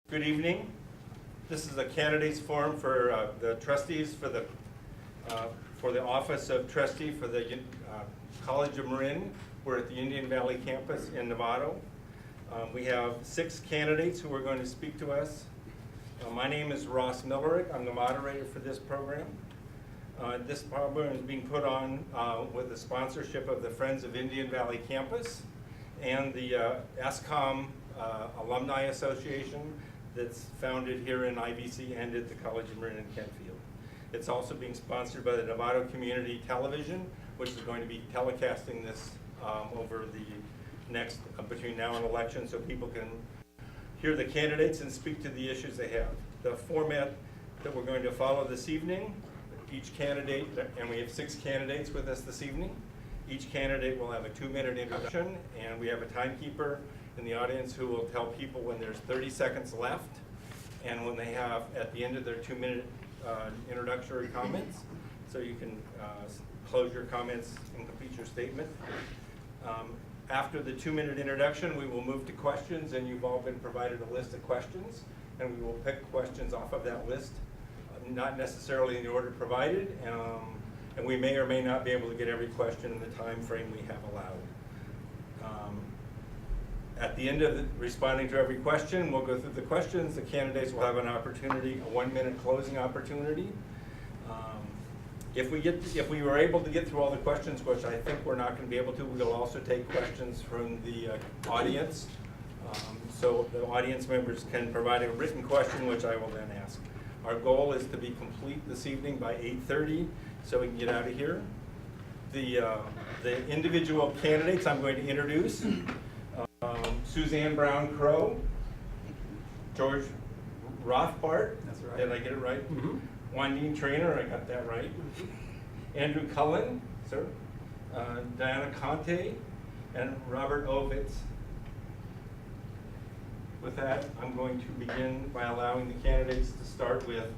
Good evening. This is a candidates forum for the trustees for the office of trustee for the College of Marin. We're at the Indian Valley campus in Novato. We have 6 candidates who are going to speak to us. My name is Ross Millerick. I'm the moderator for this program. This program is being put on with the sponsorship of the Friends of Indian Valley campus and the SCOM Alumni Association that's founded here in IVC and at the College of Marin in Kentfield. It's also being sponsored by the Novato Community Television, which is going to be telecasting this over the next, between now and election, so people can hear the candidates and speak to the issues they have. The format that we're going to follow this evening, each candidate, and we have 6 candidates with us this evening. Each candidate will have a 2-minute introduction, and we have a timekeeper in the audience who will tell people when there's 30 seconds left and when they have at the end of their 2-minute introductory comments. So you can close your comments and complete your statement. After the 2-minute introduction, we will move to questions, and you've all been provided a list of questions, and we will pick questions off of that list, not necessarily in the order provided, and we may or may not be able to get every question in the time frame we have allowed. At the end of responding to every question, we'll go through the questions. The candidates will have an opportunity, a 1-minute closing opportunity. If we were able to get through all the questions, which I think we're not going to be able to, we'll also take questions from the audience. So the audience members can provide a written question, which I will then ask. Our goal is to be complete this evening by 8:30, so we can get out of here. The individual candidates I'm going to introduce. Suzanne Brown-Crow, George Rothbart, that's right. Did I get it right? Mm-hmm. Wandine Trainer, I got that right. Andrew Cullen, sir. Diana Conte, and Robert Ovitz. With that, I'm going to begin by allowing the candidates to start with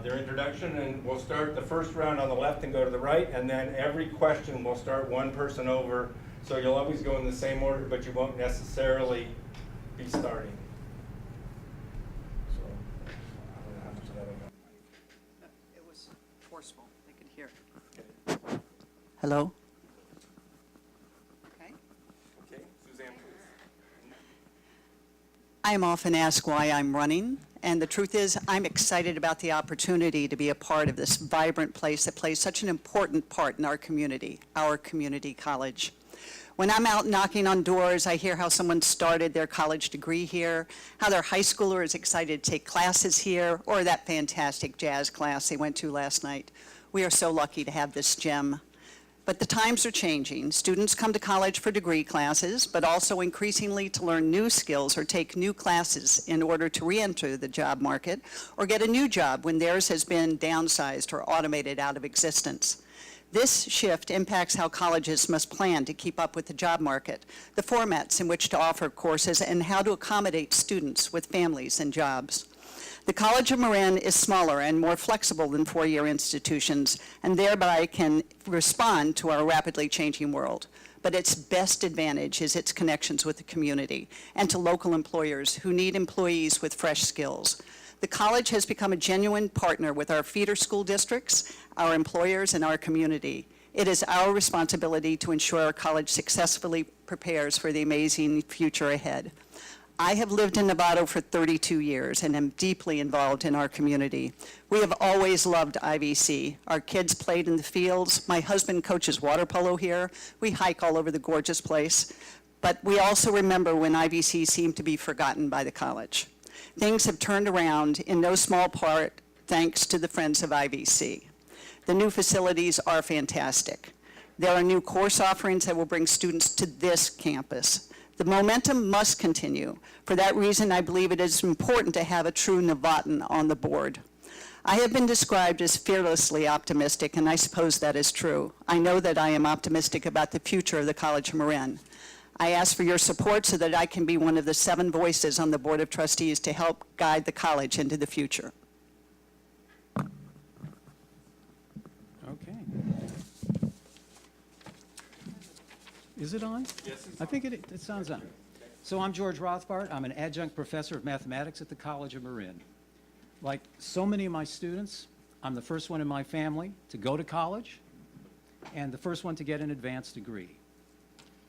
their introduction, and we'll start the first round on the left and go to the right, and then every question we'll start one person over. So you'll always go in the same order, but you won't necessarily be starting. So, I don't know how much of that I got. It was forceful. They could hear. Okay. Hello? Okay. Okay, Suzanne, please. I am often asked why I'm running, and the truth is I'm excited about the opportunity to be a part of this vibrant place that plays such an important part in our community college. When I'm out knocking on doors, I hear how someone started their college degree here, how their high schooler is excited to take classes here, or that fantastic jazz class they went to last night. We are so lucky to have this gem. But the times are changing. Students come to college for degree classes, but also increasingly to learn new skills or take new classes in order to re-enter the job market or get a new job when theirs has been downsized or automated out of existence. This shift impacts how colleges must plan to keep up with the job market, the formats in which to offer courses, and how to accommodate students with families and jobs. The College of Marin is smaller and more flexible than 4-year institutions, and thereby can respond to our rapidly changing world. But its best advantage is its connections with the community and to local employers who need employees with fresh skills. The college has become a genuine partner with our feeder school districts, our employers, and our community. It is our responsibility to ensure our college successfully prepares for the amazing future ahead. I have lived in Novato for 32 years and am deeply involved in our community. We have always loved IVC. Our kids played in the fields. My husband coaches water polo here. We hike all over the gorgeous place. But we also remember when IVC seemed to be forgotten by the college. Things have turned around in no small part thanks to the Friends of IVC. The new facilities are fantastic. There are new course offerings that will bring students to this campus. The momentum must continue. For that reason, I believe it is important to have a true Novatan on the board. I have been described as fearlessly optimistic, and I suppose that is true. I know that I am optimistic about the future of the College of Marin. I ask for your support so that I can be one of the 7 voices on the Board of Trustees to help guide the college into the future. Okay. Is it on? Yes, it's I think it sounds on. So I'm George Rothbart. I'm an adjunct professor of mathematics at the College of Marin. Like so many of my students, I'm the first one in my family to go to college and the first one to get an advanced degree.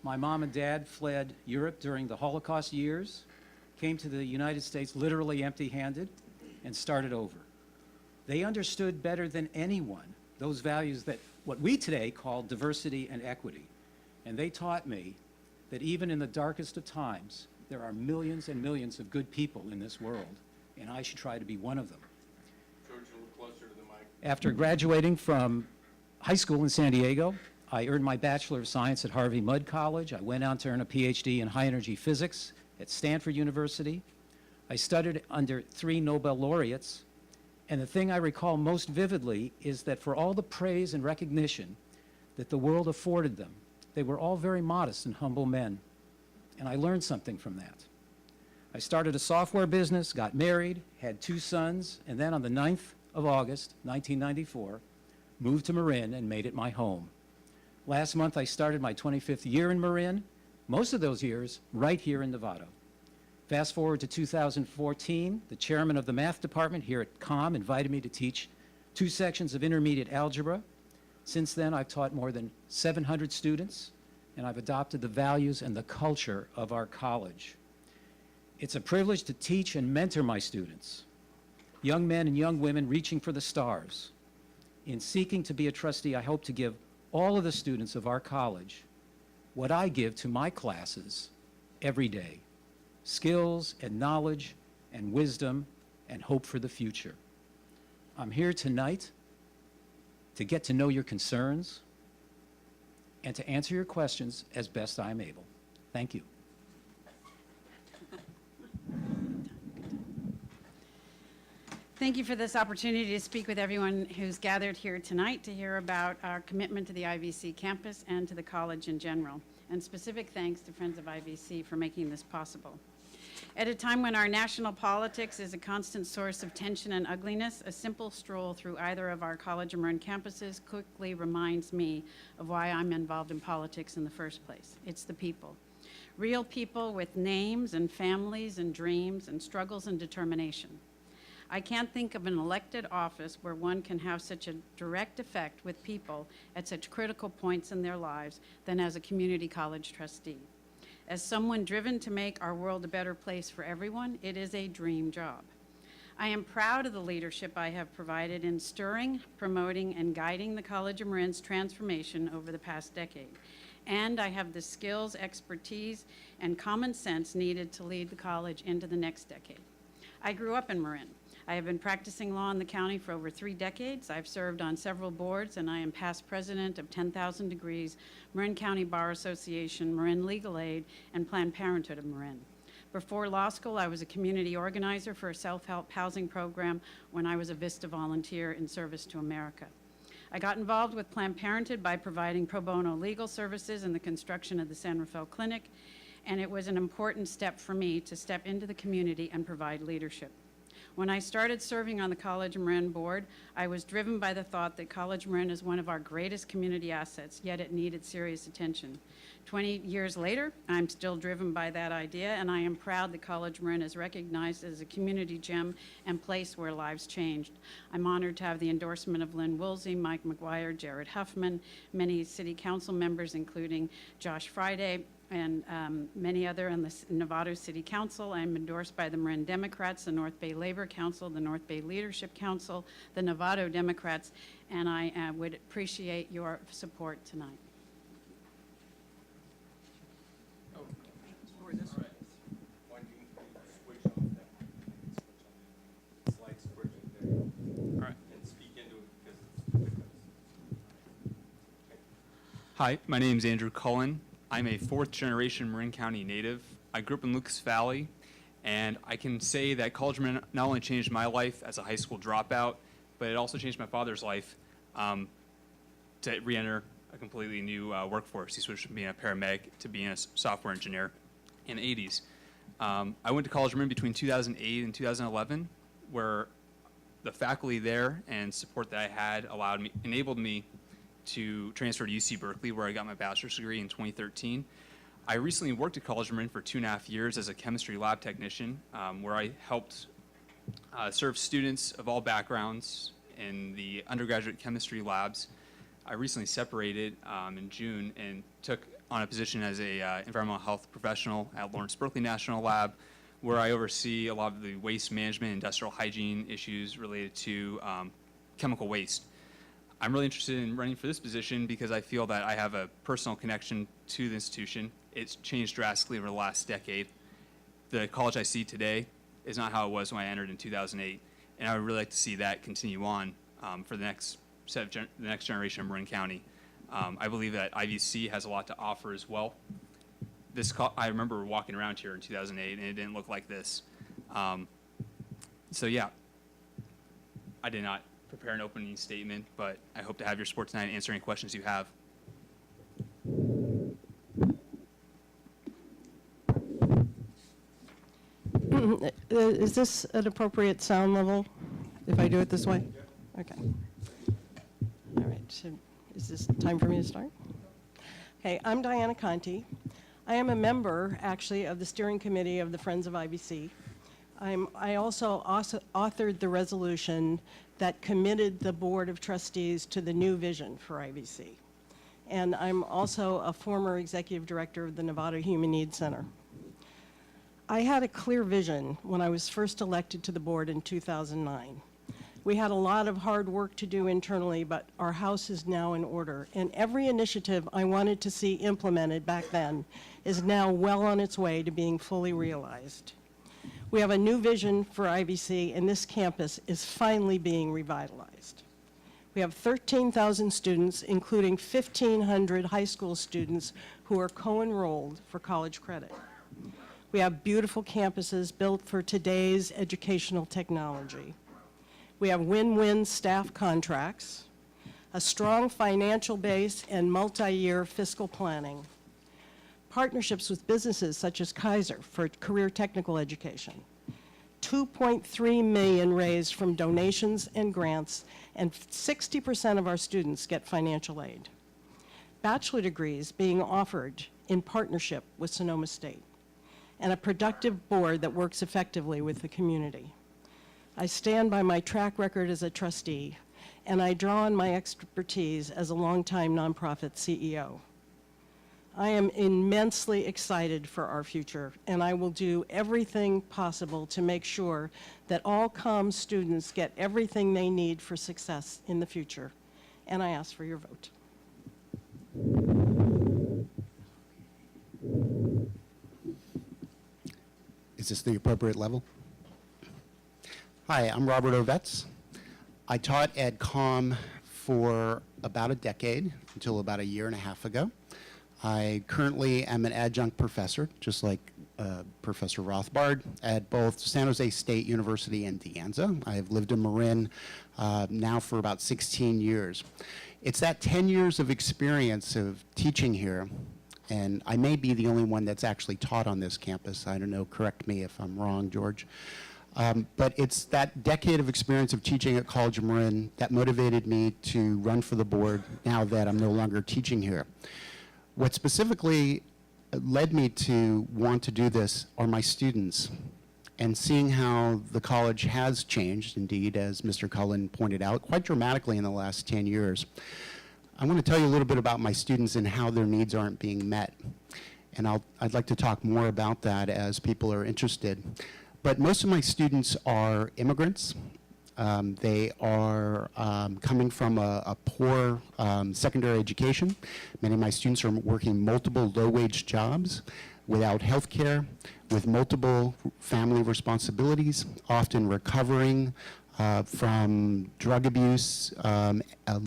My mom and dad fled Europe during the Holocaust years, came to the United States literally empty-handed, and started over. They understood better than anyone those values that what we today call diversity and equity. And they taught me that even in the darkest of times, there are millions and millions of good people in this world, and I should try to be one of them. George, a little closer to the mic. After graduating from high school in San Diego, I earned my Bachelor of Science at Harvey Mudd College. I went on to earn a PhD in high energy physics at Stanford University. I studied under 3 Nobel laureates, and the thing I recall most vividly is that for all the praise and recognition that the world afforded them, they were all very modest and humble men, and I learned something from that. I started a software business, got married, had 2 sons, and then on the 9th of August, 1994, moved to Marin and made it my home. Last month, I started my 25th year in Marin, most of those years right here in Novato. Fast forward to 2014, the chairman of the math department here at COM invited me to teach 2 sections of intermediate algebra. Since then, I've taught more than 700 students, and I've adopted the values and the culture of our college. It's a privilege to teach and mentor my students, young men and young women reaching for the stars. In seeking to be a trustee, I hope to give all of the students of our college what I give to my classes every day: skills and knowledge and wisdom and hope for the future. I'm here tonight to get to know your concerns and to answer your questions as best I am able. Thank you. Thank you for this opportunity to speak with everyone who's gathered here tonight to hear about our commitment to the IVC campus and to the college in general. And specific thanks to Friends of IVC for making this possible. At a time when our national politics is a constant source of tension and ugliness, a simple stroll through either of our College of Marin campuses quickly reminds me of why I'm involved in politics in the first place. It's the people. Real people with names and families and dreams and struggles and determination. I can't think of an elected office where one can have such a direct effect with people at such critical points in their lives than as a community college trustee. As someone driven to make our world a better place for everyone, it is a dream job. I am proud of the leadership I have provided in stirring, promoting, and guiding the College of Marin's transformation over the past decade. And I have the skills, expertise, and common sense needed to lead the college into the next decade. I grew up in Marin. I have been practicing law in the county for over 3 decades. I've served on several boards, and I am past president of 10,000 Degrees, Marin County Bar Association, Marin Legal Aid, and Planned Parenthood of Marin. Before law school, I was a community organizer for a self-help housing program when I was a VISTA volunteer in Service to America. I got involved with Planned Parenthood by providing pro bono legal services and the construction of the San Rafael Clinic, and it was an important step for me to step into the community and provide leadership. When I started serving on the College of Marin board, I was driven by the thought that College of Marin is one of our greatest community assets, yet it needed serious attention. 20 years later, I'm still driven by that idea, and I am proud that College of Marin is recognized as a community gem and place where lives changed. I'm honored to have the endorsement of Lynn Woolsey, Mike McGuire, Jared Huffman, many city council members, including Josh Friday, and many other in the Novato City Council. I'm endorsed by the Marin Democrats, the North Bay Labor Council, the North Bay Leadership Council, the Novato Democrats, and I would appreciate your support tonight. Hi, my name is Andrew Cullen. I'm a 4th generation Marin County native. I grew up in Lucas Valley, and I can say that College of Marin not only changed my life as a high school dropout, but it also changed my father's life to re-enter a completely new workforce. He switched from being a paramedic to being a software engineer in the 80s. I went to College of Marin between 2008 and 2011, where the faculty there and support that I had enabled me to transfer to UC Berkeley, where I got my bachelor's degree in 2013. I recently worked at College of Marin for 2.5 years as a chemistry lab technician, where I helped serve students of all backgrounds in the undergraduate chemistry labs. I recently separated in June and took on a position as a environmental health professional at Lawrence Berkeley National Lab, where I oversee a lot of the waste management, industrial hygiene issues related to chemical waste. I'm really interested in running for this position because I feel that I have a personal connection to the institution. It's changed drastically over the last decade. The college I see today is not how it was when I entered in 2008, and I would really like to see that continue on for the next generation of Marin County. I believe that IVC has a lot to offer as well. I remember walking around here in 2008, and it didn't look like this. So yeah, I did not prepare an opening statement, but I hope to have your support tonight and answer any questions you have. Is this an appropriate sound level if I do it this way? Okay. All right, so is this time for me to start? Okay, I'm Diana Conti. I am a member, actually, of the steering committee of the Friends of IVC. I also authored the resolution that committed the Board of Trustees to the new vision for IVC. And I'm also a former executive director of the Nevada Human Needs Center. I had a clear vision when I was first elected to the board in 2009. We had a lot of hard work to do internally, but our house is now in order. And every initiative I wanted to see implemented back then is now well on its way to being fully realized. We have a new vision for IVC, and this campus is finally being revitalized. We have 13,000 students, including 1,500 high school students who are co-enrolled for college credit. We have beautiful campuses built for today's educational technology. We have win-win staff contracts, a strong financial base, and multi-year fiscal planning. Partnerships with businesses such as Kaiser for career technical education. $2.3 million raised from donations and grants, and 60% of our students get financial aid. Bachelor degrees being offered in partnership with Sonoma State, and a productive board that works effectively with the community. I stand by my track record as a trustee, and I draw on my expertise as a longtime nonprofit CEO. I am immensely excited for our future, and I will do everything possible to make sure that all COM students get everything they need for success in the future. And I ask for your vote. Is this the appropriate level? Hi, I'm Robert Ovets. I taught at COM for about a decade, until about 1.5 years ago. I currently am an adjunct professor, just like Professor Rothbard, at both San Jose State University and De Anza. I have lived in Marin now for about 16 years. It's that 10 years of experience of teaching here, and I may be the only one that's actually taught on this campus. I don't know, correct me if I'm wrong, George. But it's that decade of experience of teaching at College of Marin that motivated me to run for the board now that I'm no longer teaching here. What specifically led me to want to do this are my students, and seeing how the college has changed, indeed, as Mr. Cullen pointed out, quite dramatically in the last 10 years. I want to tell you a little bit about my students and how their needs aren't being met. And I'd like to talk more about that as people are interested. But most of my students are immigrants. They are coming from a poor secondary education. Many of my students are working multiple low-wage jobs without health care, with multiple family responsibilities, often recovering from drug abuse,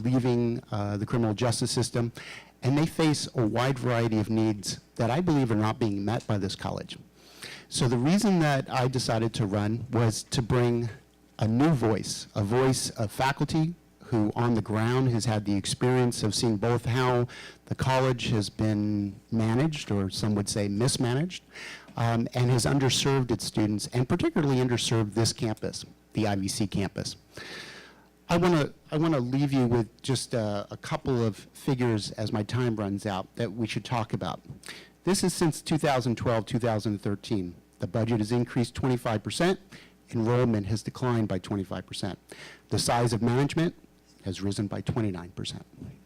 leaving the criminal justice system, and they face a wide variety of needs that I believe are not being met by this college. So the reason that I decided to run was to bring a new voice, a voice of faculty who on the ground has had the experience of seeing both how the college has been managed, or some would say mismanaged, and has underserved its students, and particularly underserved this campus, the IVC campus. I want to leave you with just a couple of figures as my time runs out that we should talk about. This is since 2012, 2013. The budget has increased 25%. Enrollment has declined by 25%. The size of management has risen by 29%.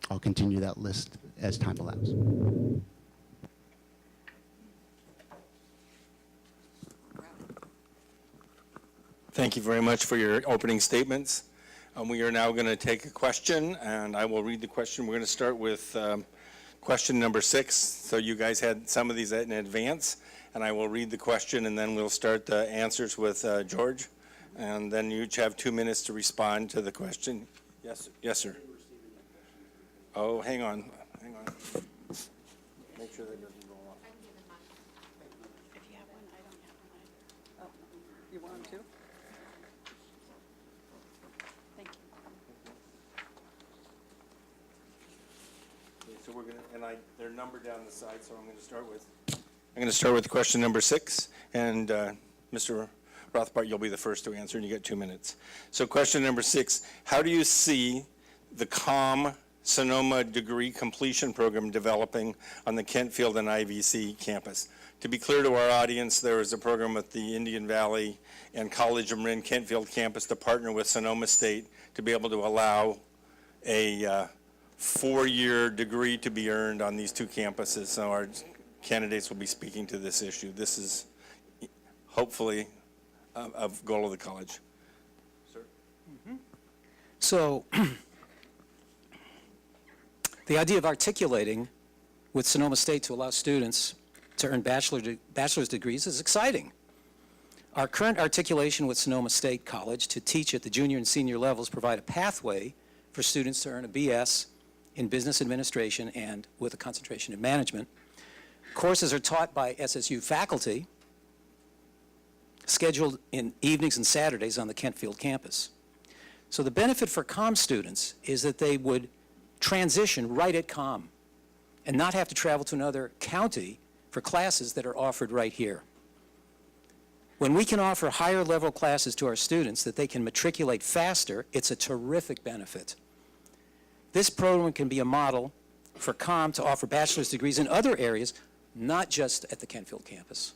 I'll continue that list as time allows. Thank you very much for your opening statements. We are now going to take a question, and I will read the question. We're going to start with question number 6. So you guys had some of these in advance, and I will read the question, and then we'll start the answers with George. And then you each have 2 minutes to respond to the question. Yes, yes, sir. Oh, hang on. Make sure that doesn't go off. If you have one, I don't have one. You want to? Thank you. Okay, so we're going to, and they're numbered down the side, so I'm going to start with question number 6, and Mr. Rothbart, you'll be the first to answer, and you get 2 minutes. So question number 6, how do you see the COM Sonoma degree completion program developing on the Kentfield and IVC campus? To be clear to our audience, there is a program with the Indian Valley and College of Marin Kentfield campus to partner with Sonoma State to be able to allow a 4-year degree to be earned on these 2 campuses. So our candidates will be speaking to this issue. This is hopefully a goal of the college. Sir? So the idea of articulating with Sonoma State to allow students to earn bachelor's degrees is exciting. Our current articulation with Sonoma State College to teach at the junior and senior levels provide a pathway for students to earn a BS in business administration and with a concentration in management. Courses are taught by SSU faculty, scheduled in evenings and Saturdays on the Kentfield campus. So the benefit for COM students is that they would transition right at COM and not have to travel to another county for classes that are offered right here. When we can offer higher level classes to our students that they can matriculate faster, it's a terrific benefit. This program can be a model for COM to offer bachelor's degrees in other areas, not just at the Kentfield campus,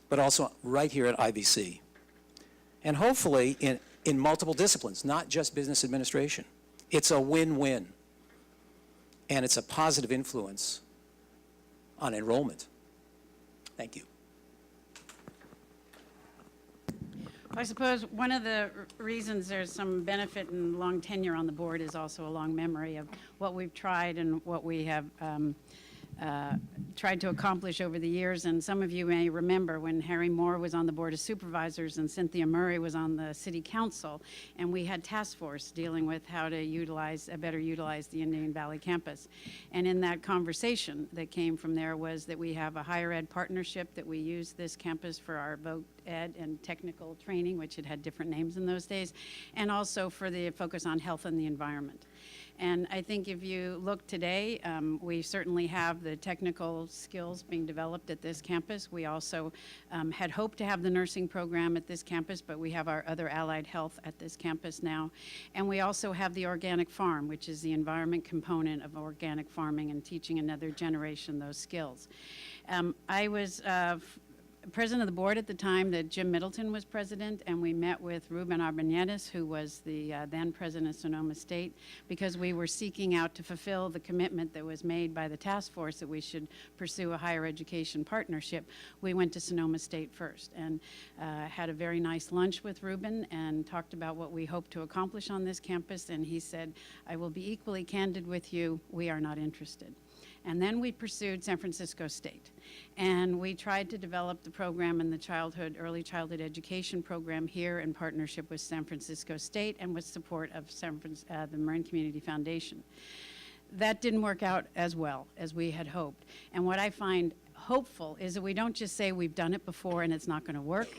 but also right here at IVC. And hopefully in multiple disciplines, not just business administration. It's a win-win, and it's a positive influence on enrollment. Thank you. I suppose one of the reasons there's some benefit and long tenure on the board is also a long memory of what we've tried and what we have tried to accomplish over the years. And some of you may remember when Harry Moore was on the Board of Supervisors and Cynthia Murray was on the City Council, and we had task force dealing with how to better utilize the Indian Valley campus. And in that conversation that came from there was that we have a higher ed partnership, that we use this campus for our voc ed and technical training, which had different names in those days, and also for the focus on health and the environment. And I think if you look today, we certainly have the technical skills being developed at this campus. We also had hoped to have the nursing program at this campus, but we have our other allied health at this campus now. And we also have the organic farm, which is the environment component of organic farming and teaching another generation those skills. I was president of the board at the time that Jim Middleton was president, and we met with Ruben Arbanetes, who was the then president of Sonoma State, because we were seeking out to fulfill the commitment that was made by the task force that we should pursue a higher education partnership. We went to Sonoma State first and had a very nice lunch with Ruben and talked about what we hope to accomplish on this campus, and he said, I will be equally candid with you, we are not interested. And then we pursued San Francisco State. And we tried to develop the program in the early childhood education program here in partnership with San Francisco State and with support of the Marin Community Foundation. That didn't work out as well as we had hoped. And what I find hopeful is that we don't just say we've done it before and it's not going to work.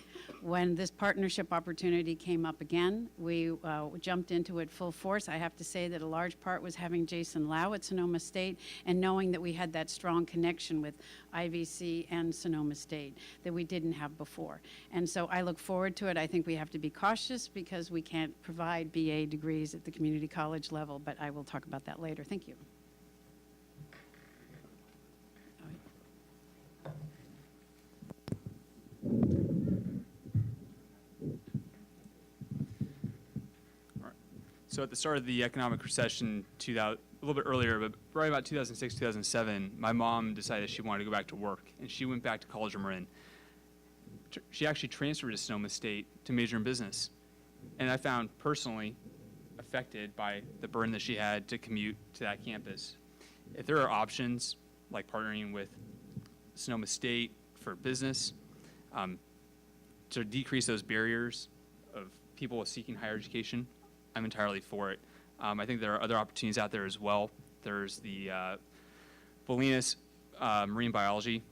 When this partnership opportunity came up again, we jumped into it full force. I have to say that a large part was having Jason Lau at Sonoma State and knowing that we had that strong connection with IVC and Sonoma State that we didn't have before. And so I look forward to it. I think we have to be cautious because we can't provide BA degrees at the community college level, but I will talk about that later. Thank you. So at the start of the economic recession, a little bit earlier, but right about 2006, 2007, my mom decided she wanted to go back to work, and she went back to College of Marin. She actually transferred to Sonoma State to major in business. And I found personally affected by the burden that she had to commute to that campus. If there are options like partnering with Sonoma State for business to decrease those barriers of people seeking higher education, I'm entirely for it. I think there are other opportunities out there as well. There's the Bolinas Marine Biology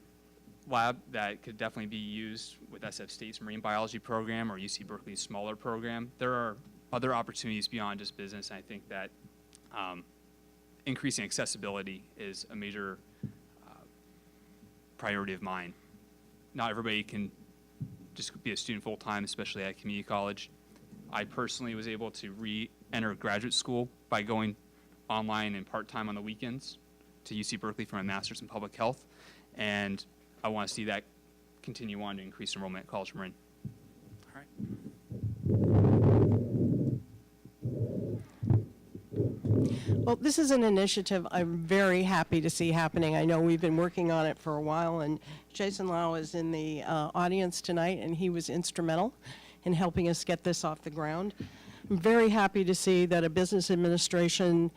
Lab that could definitely be used with SF State's Marine Biology program or UC Berkeley's smaller program. There are other opportunities beyond just business, and I think that increasing accessibility is a major priority of mine. Not everybody can just be a student full-time, especially at community college. I personally was able to re-enter graduate school by going online and part-time on the weekends to UC Berkeley for my master's in public health, and I want to see that continue on to increase enrollment at College of Marin. All right. Well, this is an initiative I'm very happy to see happening. I know we've been working on it for a while, and Jason Lau is in the audience tonight, and he was instrumental in helping us get this off the ground. I'm very happy to see that a business administration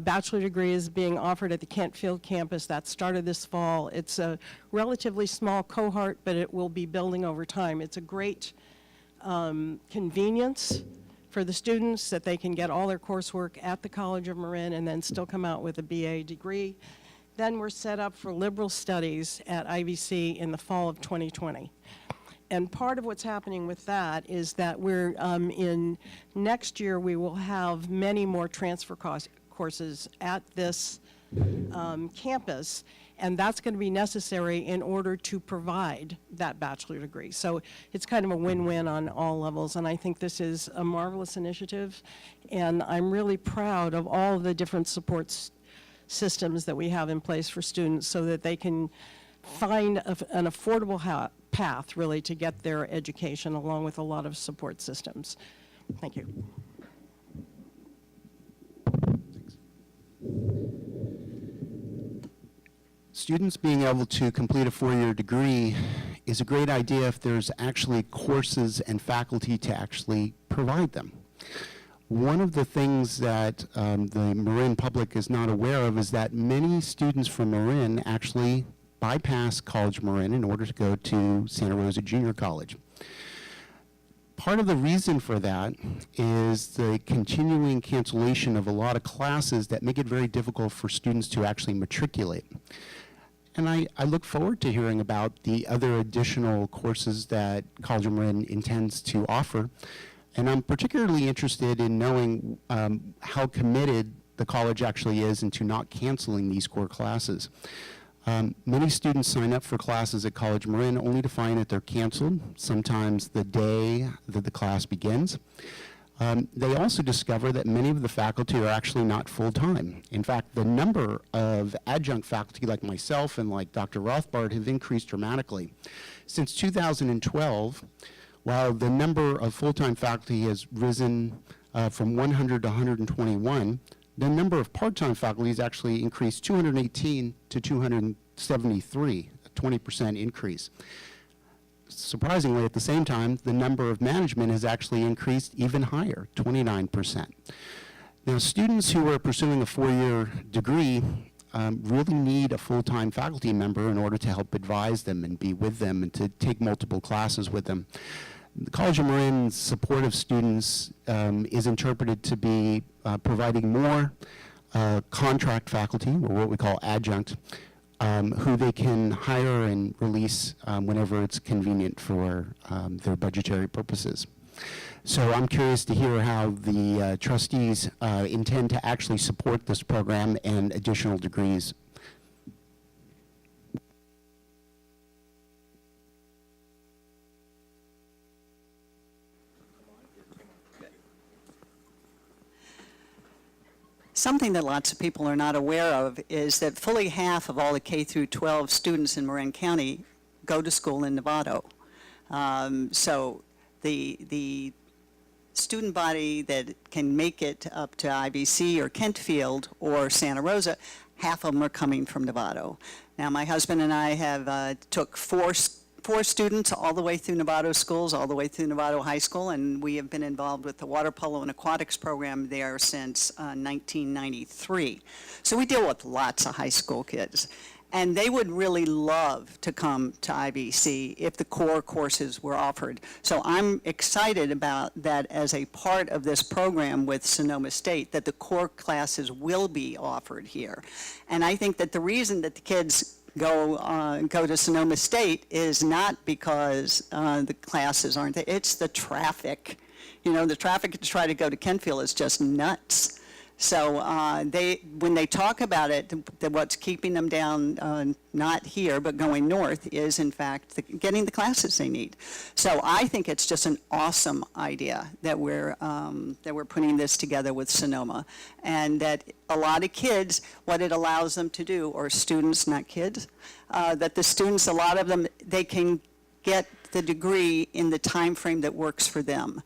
bachelor degree is being offered at the Kentfield campus. That started this fall. It's a relatively small cohort, but it will be building over time. It's a great convenience for the students that they can get all their coursework at the College of Marin and then still come out with a BA degree. Then we're set up for liberal studies at IVC in the fall of 2020. And part of what's happening with that is that we're in next year we will have many more transfer courses at this campus, and that's going to be necessary in order to provide that bachelor degree. So it's kind of a win-win on all levels, and I think this is a marvelous initiative, and I'm really proud of all the different support systems that we have in place for students so that they can find an affordable path, really, to get their education, along with a lot of support systems. Thank you. Students being able to complete a four-year degree is a great idea if there's actually courses and faculty to actually provide them. One of the things that the Marin public is not aware of is that many students from Marin actually bypass College Marin in order to go to Santa Rosa Junior College. Part of the reason for that is the continuing cancellation of a lot of classes that make it very difficult for students to actually matriculate. And I look forward to hearing about the other additional courses that College of Marin intends to offer. And I'm particularly interested in knowing how committed the college actually is into not canceling these core classes. Many students sign up for classes at College Marin only to find that they're canceled, sometimes the day that the class begins. They also discover that many of the faculty are actually not full-time. In fact, the number of adjunct faculty like myself and like Dr. Rothbard have increased dramatically. Since 2012, while the number of full-time faculty has risen from 100 to 121, the number of part-time faculty has actually increased 218 to 273, a 20% increase. Surprisingly, at the same time, the number of management has actually increased even higher, 29%. Now, students who are pursuing a four-year degree really need a full-time faculty member in order to help advise them and be with them and to take multiple classes with them. The College of Marin's support of students is interpreted to be providing more contract faculty, or what we call adjunct, who they can hire and release whenever it's convenient for their budgetary purposes. So I'm curious to hear how the trustees intend to actually support this program and additional degrees. Something that lots of people are not aware of is that fully half of all the K through 12 students in Marin County go to school in Novato. So the student body that can make it up to IVC or Kentfield or Santa Rosa, half of them are coming from Novato. Now, my husband and I have took four students all the way through Novato schools, all the way through Novato High School, and we have been involved with the water polo and aquatics program there since 1993. So we deal with lots of high school kids. And they would really love to come to IVC if the core courses were offered. So I'm excited about that as a part of this program with Sonoma State, that the core classes will be offered here. And I think that the reason that the kids go to Sonoma State is not because the classes aren't there, it's the traffic. You know, the traffic to try to go to Kentfield is just nuts. So when they talk about it, what's keeping them down, not here, but going north, is in fact getting the classes they need. So I think it's just an awesome idea that we're putting this together with Sonoma, and that a lot of kids, what it allows them to do, or students, not kids, that the students, a lot of them, they can get the degree in the time frame that works for them.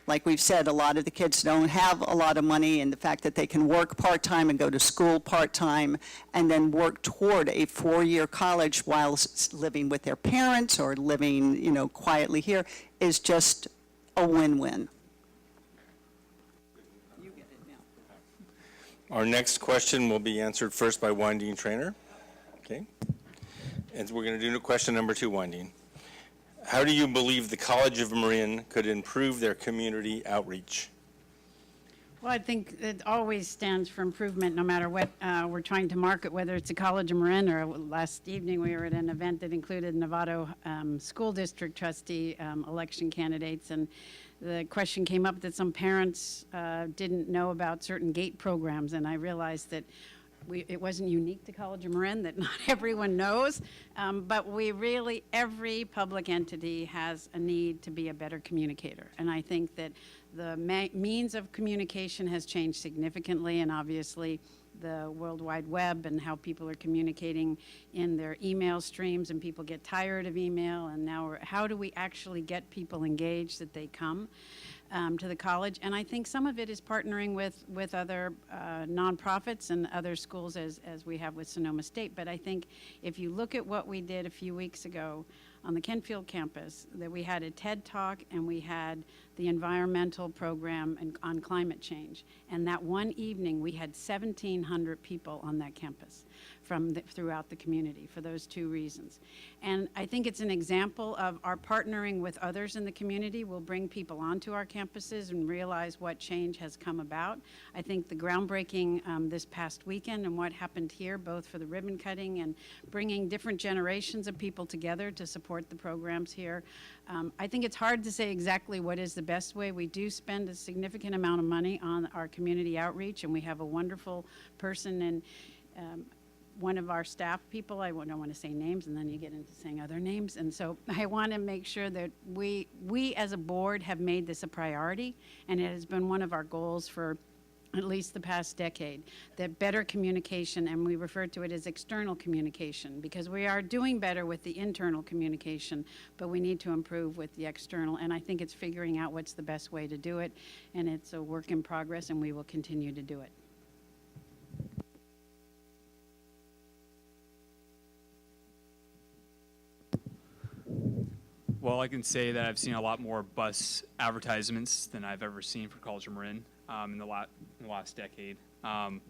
Like we've said, a lot of the kids don't have a lot of money, and the fact that they can work part-time and go to school part-time and then work toward a 4-year college while living with their parents or living, you know, quietly here is just a win-win. You get it now. Our next question will be answered first by Wandine Trainer. Okay. And we're going to do question number 2, Wandine. How do you believe the College of Marin could improve their community outreach? Well, I think it always stands for improvement, no matter what we're trying to market, whether it's a College of Marin, or last evening we were at an event that included Novato School District trustee election candidates, and the question came up that some parents didn't know about certain GATE programs, and I realized that it wasn't unique to College of Marin, that not everyone knows, but we really, every public entity has a need to be a better communicator. And I think that the means of communication has changed significantly, and obviously the World Wide Web and how people are communicating in their email streams, and people get tired of email, and now how do we actually get people engaged that they come to the college? And I think some of it is partnering with other nonprofits and other schools as we have with Sonoma State. But I think if you look at what we did a few weeks ago on the Kentfield campus, that we had a TED Talk and we had the environmental program on climate change. And that one evening, we had 1,700 people on that campus throughout the community for those 2 reasons. And I think it's an example of our partnering with others in the community will bring people onto our campuses and realize what change has come about. I think the groundbreaking this past weekend and what happened here, both for the ribbon cutting and bringing different generations of people together to support the programs here. I think it's hard to say exactly what is the best way. We do spend a significant amount of money on our community outreach, and we have a wonderful person and one of our staff people, I don't want to say names, and then you get into saying other names. And so I want to make sure that we as a board have made this a priority, and it has been one of our goals for at least the past decade, that better communication, and we refer to it as external communication, because we are doing better with the internal communication, but we need to improve with the external, and I think it's figuring out what's the best way to do it, and it's a work in progress, and we will continue to do it. Well, I can say that I've seen a lot more bus advertisements than I've ever seen for College of Marin in the last decade. I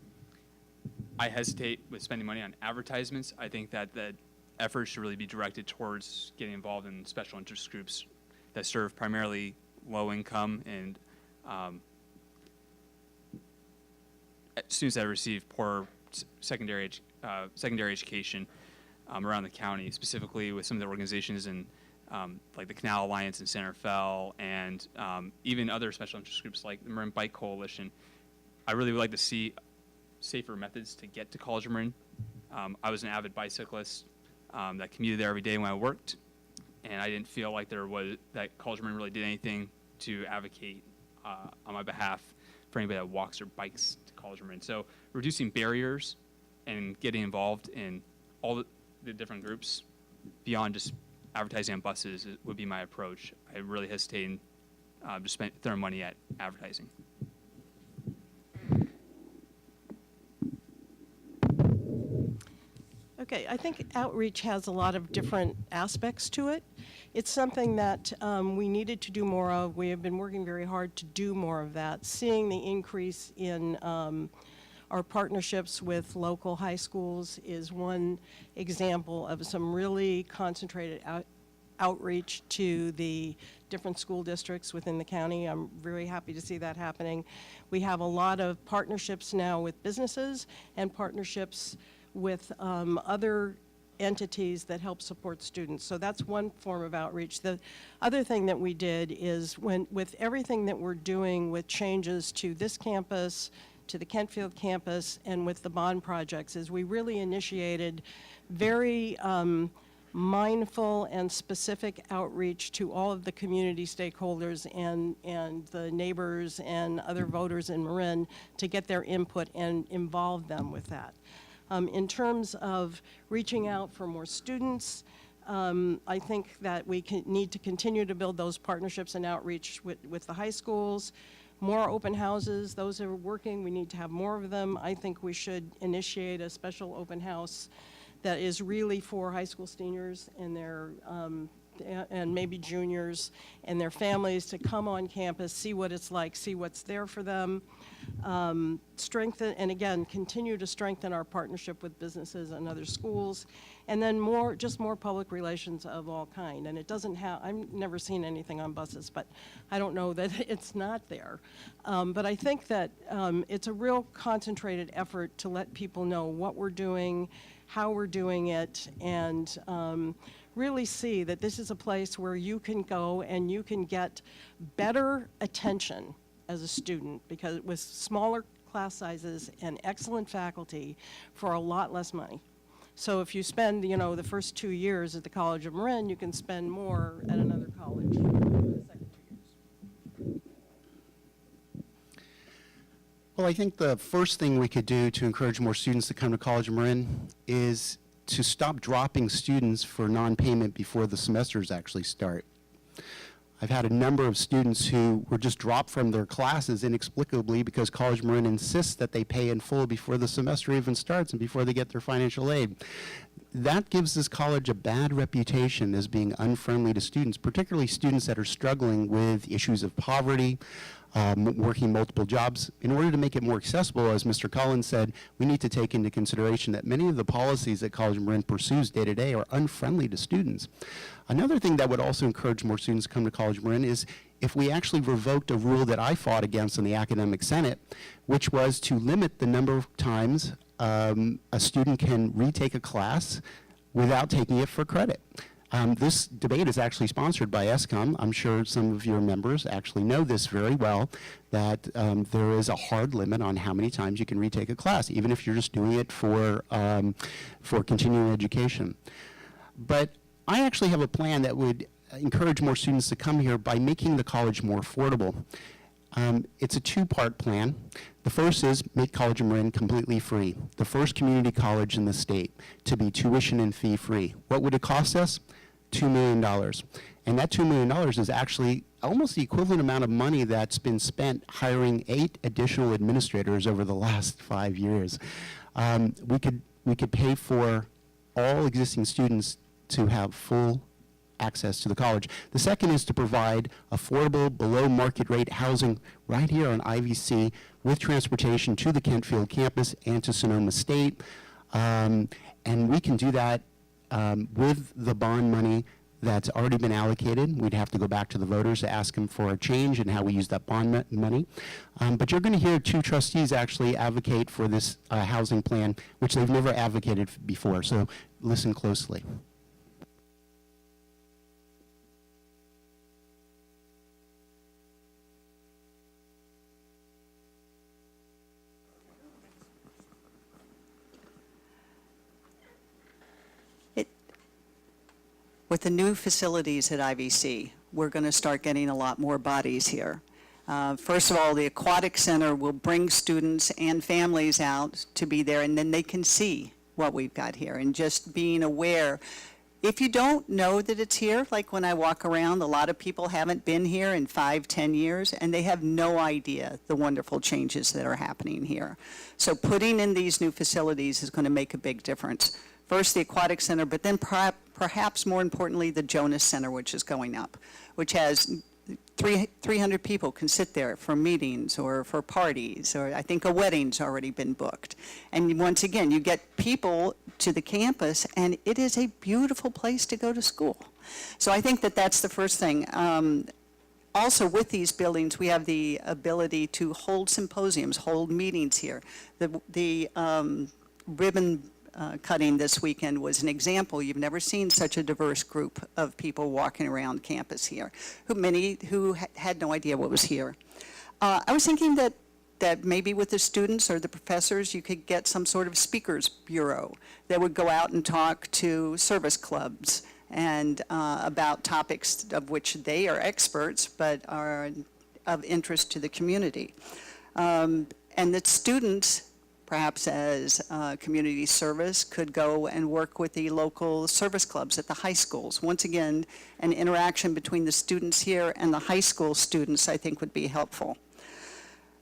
hesitate with spending money on advertisements. I think that the effort should really be directed towards getting involved in special interest groups that serve primarily low income and students that receive poor secondary education around the county, specifically with some of the organizations in like the Canal Alliance in Santa Fe, and even other special interest groups like the Marin Bike Coalition. I really would like to see safer methods to get to College of Marin. I was an avid bicyclist that commuted there every day when I worked, and I didn't feel like that College of Marin really did anything to advocate on my behalf for anybody that walks or bikes to College of Marin. So reducing barriers and getting involved in all the different groups beyond just advertising on buses would be my approach. I really hesitate in just throwing money at advertising. Okay, I think outreach has a lot of different aspects to it. It's something that we needed to do more of. We have been working very hard to do more of that. Seeing the increase in our partnerships with local high schools is one example of some really concentrated outreach to the different school districts within the county. I'm very happy to see that happening. We have a lot of partnerships now with businesses and partnerships with other entities that help support students. So that's one form of outreach. The other thing that we did is with everything that we're doing with changes to this campus, to the Kentfield campus, and with the bond projects, is we really initiated very mindful and specific outreach to all of the community stakeholders and the neighbors and other voters in Marin to get their input and involve them with that. In terms of reaching out for more students, I think that we need to continue to build those partnerships and outreach with the high schools. More open houses, those are working, we need to have more of them. I think we should initiate a special open house that is really for high school seniors and their and maybe juniors and their families to come on campus, see what it's like, see what's there for them. Strengthen, and again, continue to strengthen our partnership with businesses and other schools, and then just more public relations of all kind. And it doesn't have, I've never seen anything on buses, but I don't know that it's not there. But I think that it's a real concentrated effort to let people know what we're doing, how we're doing it, and really see that this is a place where you can go and you can get better attention as a student, because with smaller class sizes and excellent faculty for a lot less money. So if you spend, the first 2 years at the College of Marin, you can spend more at another college for the second 2 years. Well, I think the first thing we could do to encourage more students to come to College of Marin is to stop dropping students for non-payment before the semesters actually start. I've had a number of students who were just dropped from their classes inexplicably because College of Marin insists that they pay in full before the semester even starts and before they get their financial aid. That gives this college a bad reputation as being unfriendly to students, particularly students that are struggling with issues of poverty, working multiple jobs. In order to make it more accessible, as Mr. Collins said, we need to take into consideration that many of the policies that College of Marin pursues day to day are unfriendly to students. Another thing that would also encourage more students to come to College of Marin is if we actually revoked a rule that I fought against in the Academic Senate, which was to limit the number of times a student can retake a class without taking it for credit. This debate is actually sponsored by ESCOM. I'm sure some of your members actually know this very well, that there is a hard limit on how many times you can retake a class, even if you're just doing it for continuing education. But I actually have a plan that would encourage more students to come here by making the college more affordable. It's a two-part plan. The first is make College of Marin completely free, the first community college in the state to be tuition and fee free. What would it cost us? $2 million. And that $2 million is actually almost the equivalent amount of money that's been spent hiring 8 additional administrators over the last 5 years. We could pay for all existing students to have full access to the college. The second is to provide affordable, below market rate housing right here on IVC with transportation to the Kentfield campus and to Sonoma State. And we can do that with the bond money that's already been allocated. We'd have to go back to the voters to ask them for a change in how we use that bond money. But you're going to hear 2 trustees actually advocate for this housing plan, which they've never advocated before. So listen closely. With the new facilities at IVC, we're going to start getting a lot more bodies here. First of all, the Aquatic Center will bring students and families out to be there, and then they can see what we've got here. And just being aware, If you don't know that it's here, like when I walk around, a lot of people haven't been here in 5, 10 years, and they have no idea the wonderful changes that are happening here. So putting in these new facilities is going to make a big difference. First, the Aquatic Center, but then perhaps more importantly, the Jonas Center, which is going up, which has 300 people can sit there for meetings or for parties, or I think a wedding's already been booked. And once again, you get people to the campus, and it is a beautiful place to go to school. So I think that that's the first thing. Also, with these buildings, we have the ability to hold symposiums, hold meetings here. The ribbon cutting this weekend was an example. You've never seen such a diverse group of people walking around campus here, many who had no idea what was here. I was thinking that maybe with the students or the professors, you could get some sort of speakers bureau that would go out and talk to service clubs and about topics of which they are experts but are of interest to the community. And that students, perhaps as community service, could go and work with the local service clubs at the high schools. Once again, an interaction between the students here and the high school students, I think, would be helpful.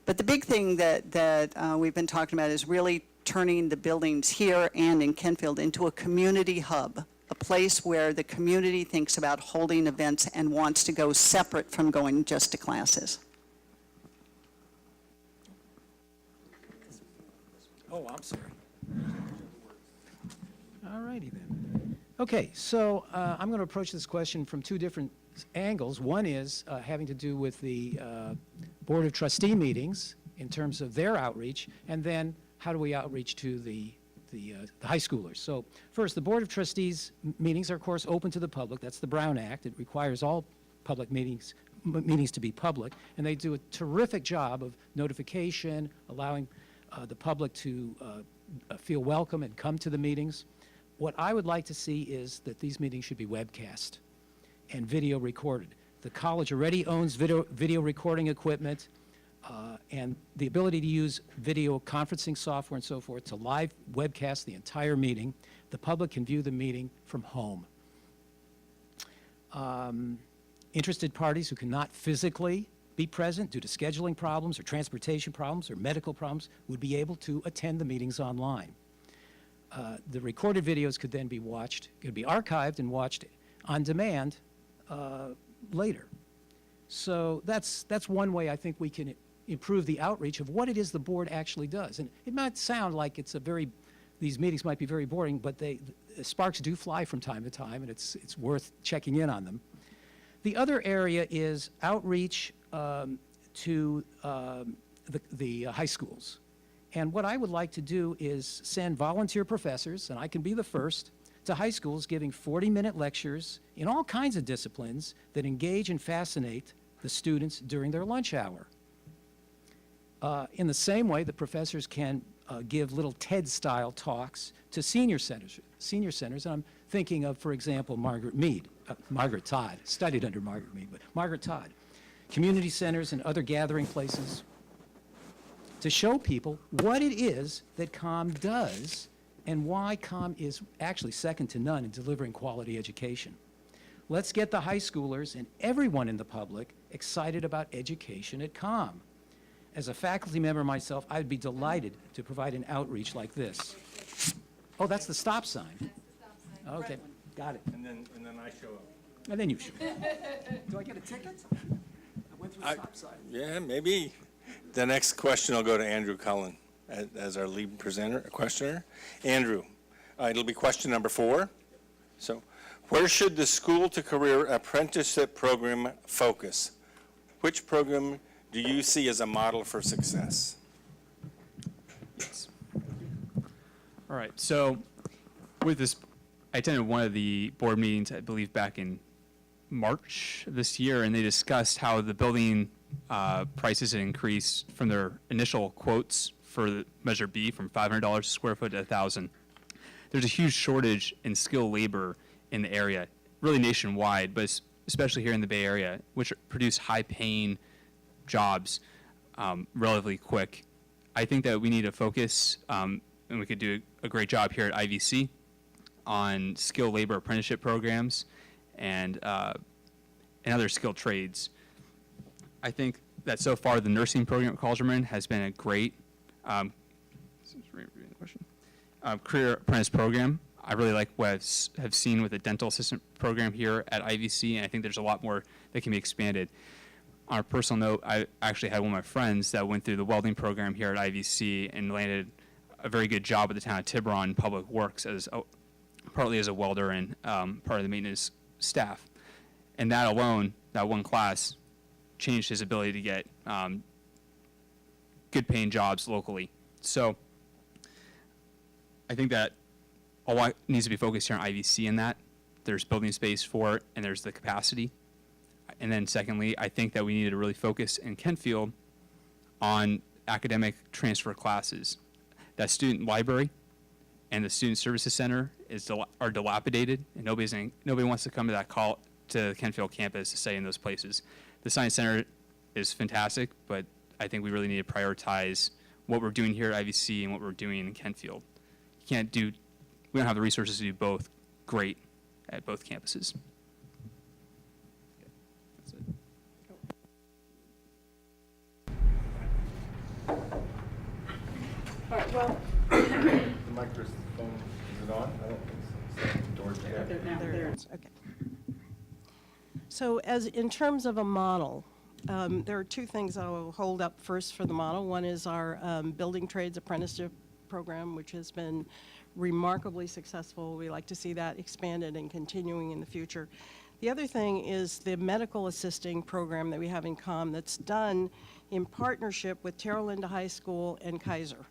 But the big thing that we've been talking about is really turning the buildings here and in Kentfield into a community hub, a place where the community thinks about holding events and wants to go separate from going just to classes. Oh, I'm sorry. All righty then. Okay, so I'm going to approach this question from two different angles. One is having to do with the Board of Trustee meetings in terms of their outreach, and then how do we outreach to the high schoolers. So first, the Board of Trustees meetings are, of course, open to the public. That's the Brown Act. It requires all public meetings to be public, and they do a terrific job of notification, allowing the public to feel welcome and come to the meetings. What I would like to see is that these meetings should be webcast and video recorded. The college already owns video recording equipment and the ability to use video conferencing software and so forth to live webcast the entire meeting. The public can view the meeting from home. Interested parties who cannot physically be present due to scheduling problems or transportation problems or medical problems would be able to attend the meetings online. The recorded videos could then be watched, could be archived and watched on demand later. So that's one way I think we can improve the outreach of what it is the board actually does. And it might sound like these meetings might be very boring, but sparks do fly from time to time, and it's worth checking in on them. The other area is outreach to the high schools. And what I would like to do is send volunteer professors, and I can be the first, to high schools giving 40-minute lectures in all kinds of disciplines that engage and fascinate the students during their lunch hour. In the same way, the professors can give little TED-style talks to senior centers. And I'm thinking of, for example, Margaret Todd, studied under Margaret Mead, but Margaret Todd. Community centers and other gathering places to show people what it is that COM does and why COM is actually second to none in delivering quality education. Let's get the high schoolers and everyone in the public excited about education at COM. As a faculty member myself, I'd be delighted to provide an outreach like this. Oh, that's the stop sign. That's the stop sign. Okay, got it. And then I show up. And then you show up. Do I get a ticket? I went through a stop sign. Yeah, maybe. The next question will go to Andrew Cullen as our lead questioner. Andrew, it'll be question number 4. So, where should the school to career apprenticeship program focus? Which program do you see as a model for success? Yes. All right, so with this, I attended one of the board meetings, I believe back in March of this year, and they discussed how the building prices had increased from their initial quotes for the Measure B from $500 a square foot to $1,000. There's a huge shortage in skilled labor in the area, really nationwide, but especially here in the Bay Area, which produce high-paying jobs relatively quick. I think that we need to focus, and we could do a great job here at IVC, on skilled labor apprenticeship programs and other skilled trades. I think that so far the nursing program at College of Marin has been a great career apprentice program. I really like what I have seen with the dental assistant program here at IVC, and I think there's a lot more that can be expanded. On a personal note, I actually had one of my friends that went through the welding program here at IVC and landed a very good job at the town of Tiburon Public Works as partly as a welder and part of the maintenance staff. And that alone, that one class, changed his ability to get good paying jobs locally. So I think that a lot needs to be focused here on IVC in that. There's building space for it, and there's the capacity. And then secondly, I think that we need to really focus in Kentfield on academic transfer classes. That student library and the student services center are dilapidated, and nobody wants to come to the Kentfield campus to stay in those places. The science center is fantastic, but I think we really need to prioritize what we're doing here at IVC and what we're doing in Kentfield. We don't have the resources to do both great at both campuses. That's it. All right, well, The microphone, is it on? I don't think so. George, yeah. there it is, okay. So in terms of a model, there are two things I will hold up first for the model. One is our building trades apprenticeship program, which has been remarkably successful. We like to see that expanded and continuing in the future. The other thing is the medical assisting program that we have in COM that's done in partnership with Terra Linda High School and Kaiser.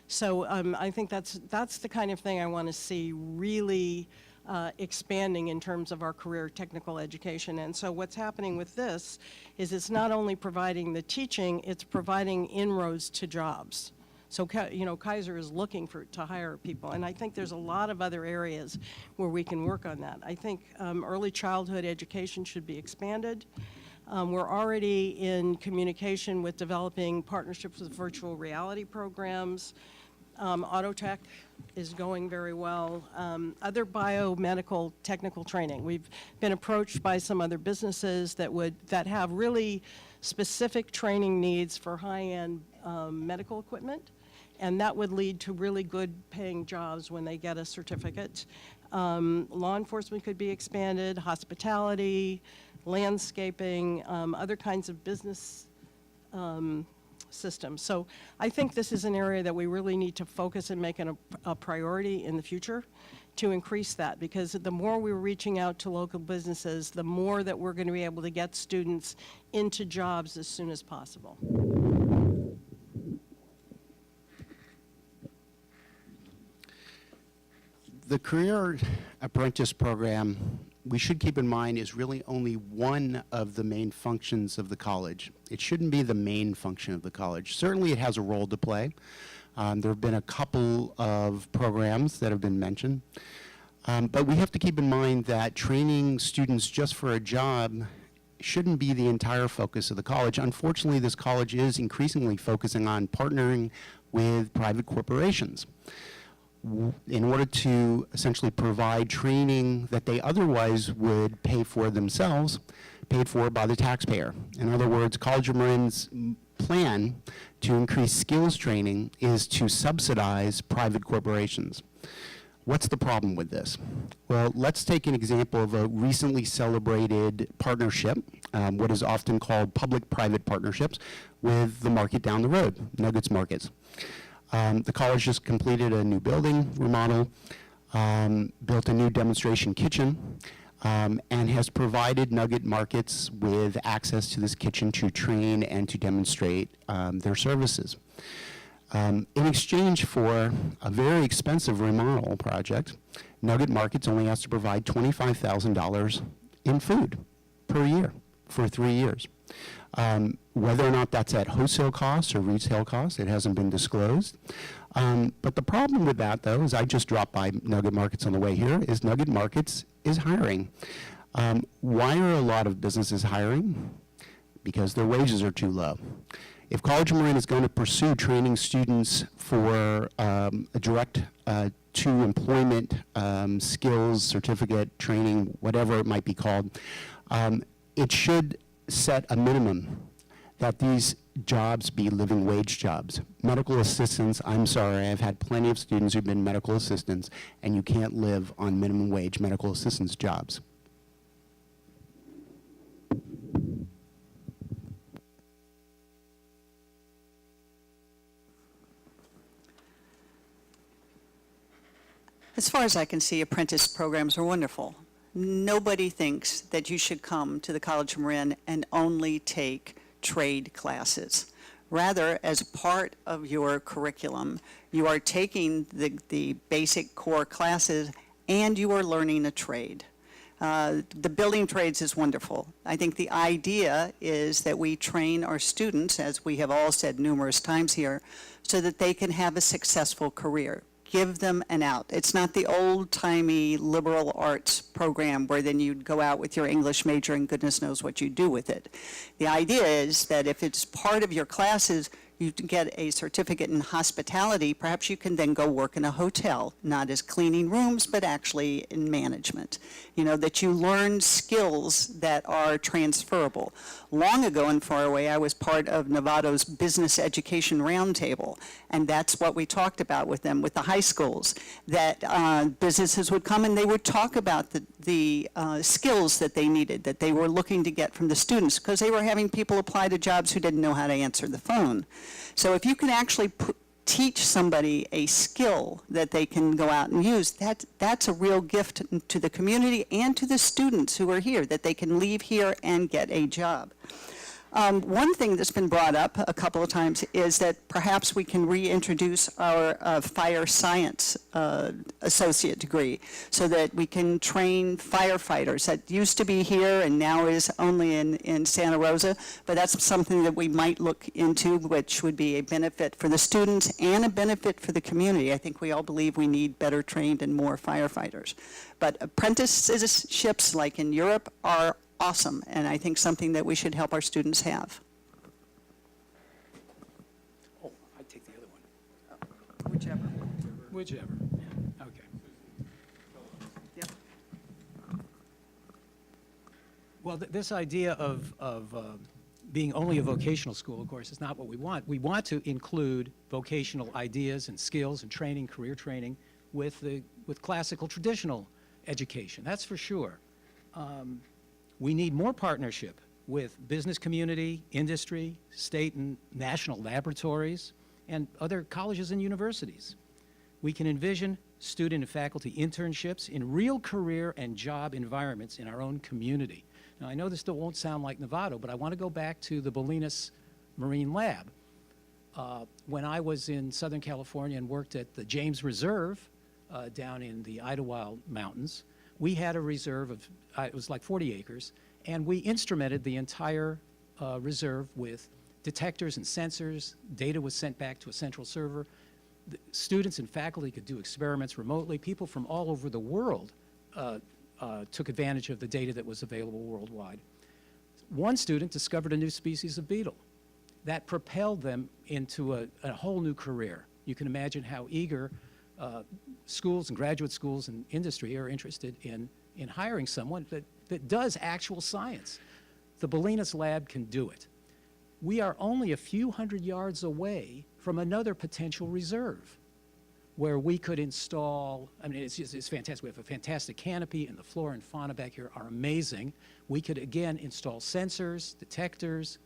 So I think that's the kind of thing I want to see really expanding in terms of our career technical education. And so what's happening with this is it's not only providing the teaching, it's providing inroads to jobs. So, Kaiser is looking to hire people, and I think there's a lot of other areas where we can work on that. I think early childhood education should be expanded. We're already in communication with developing partnerships with virtual reality programs. Autotech is going very well. Other biomedical technical training. We've been approached by some other businesses that have really specific training needs for high-end medical equipment, and that would lead to really good paying jobs when they get a certificate. Law enforcement could be expanded, hospitality, landscaping, other kinds of business systems. So I think this is an area that we really need to focus and make a priority in the future to increase that, because the more we're reaching out to local businesses, the more that we're going to be able to get students into jobs as soon as possible. The Career Apprentice Program, we should keep in mind, is really only one of the main functions of the college. It shouldn't be the main function of the college. Certainly it has a role to play. There have been a couple of programs that have been mentioned. But we have to keep in mind that training students just for a job shouldn't be the entire focus of the college. Unfortunately, this college is increasingly focusing on partnering with private corporations in order to essentially provide training that they otherwise would pay for themselves, paid for by the taxpayer. In other words, College of Marin's plan to increase skills training is to subsidize private corporations. What's the problem with this? Well, let's take an example of a recently celebrated partnership, what is often called public-private partnerships, with the market down the road, Nuggets Markets. The college just completed a new building remodel, built a new demonstration kitchen, and has provided Nugget Markets with access to this kitchen to train and to demonstrate their services. In exchange for a very expensive remodel project, Nugget Markets only has to provide $25,000 in food per year for 3 years. Whether or not that's at wholesale costs or retail costs, it hasn't been disclosed. But the problem with that, though, is I just dropped by Nugget Markets on the way here, is Nugget Markets is hiring. Why are a lot of businesses hiring? Because their wages are too low. If College of Marin is going to pursue training students for a direct to employment skills, certificate, training, whatever it might be called, it should set a minimum that these jobs be living wage jobs. Medical assistants, I'm sorry, I've had plenty of students who've been medical assistants, and you can't live on minimum wage medical assistants jobs. As far as I can see, apprentice programs are wonderful. Nobody thinks that you should come to the College of Marin and only take trade classes. Rather, as part of your curriculum, you are taking the basic core classes and you are learning a trade. The building trades is wonderful. I think the idea is that we train our students, as we have all said numerous times here, so that they can have a successful career. Give them an out. It's not the old-timey liberal arts program where then you'd go out with your English major and goodness knows what you do with it. The idea is that if it's part of your classes, you get a certificate in hospitality, perhaps you can then go work in a hotel, not as cleaning rooms, but actually in management. You know, that you learn skills that are transferable. Long ago and far away, I was part of Novato's Business Education Roundtable, and that's what we talked about with them, with the high schools, that businesses would come and they would talk about the skills that they needed, that they were looking to get from the students, because they were having people apply to jobs who didn't know how to answer the phone. So if you can actually teach somebody a skill that they can go out and use, that's a real gift to the community and to the students who are here, that they can leave here and get a job. One thing that's been brought up a couple of times is that perhaps we can reintroduce our fire science associate degree so that we can train firefighters. That used to be here and now is only in Santa Rosa, but that's something that we might look into, which would be a benefit for the students and a benefit for the community. I think we all believe we need better trained and more firefighters. But apprenticeships like in Europe are awesome, and I think something that we should help our students have. Oh, I'd take the other one. Whichever. Whichever. Okay. Yep. Well, this idea of being only a vocational school, of course, is not what we want. We want to include vocational ideas and skills and training, career training, with classical traditional education. That's for sure. We need more partnership with business community, industry, state and national laboratories, and other colleges and universities. We can envision student and faculty internships in real career and job environments in our own community. Now, I know this still won't sound like Novato, but I want to go back to the Bolinas Marine Lab. When I was in Southern California and worked at the James Reserve down in the Idlewild Mountains, we had a reserve of, it was like 40 acres, and we instrumented the entire reserve with detectors and sensors. Data was sent back to a central server. The students and faculty could do experiments remotely. People from all over the world took advantage of the data that was available worldwide. One student discovered a new species of beetle that propelled them into a whole new career. You can imagine how eager schools and graduate schools and industry are interested in hiring someone that does actual science. The Bolinas Lab can do it. We are only a few hundred yards away from another potential reserve where we could install, I mean, it's fantastic. We have a fantastic canopy, and the flora and fauna back here are amazing. We could, again, install sensors, detectors,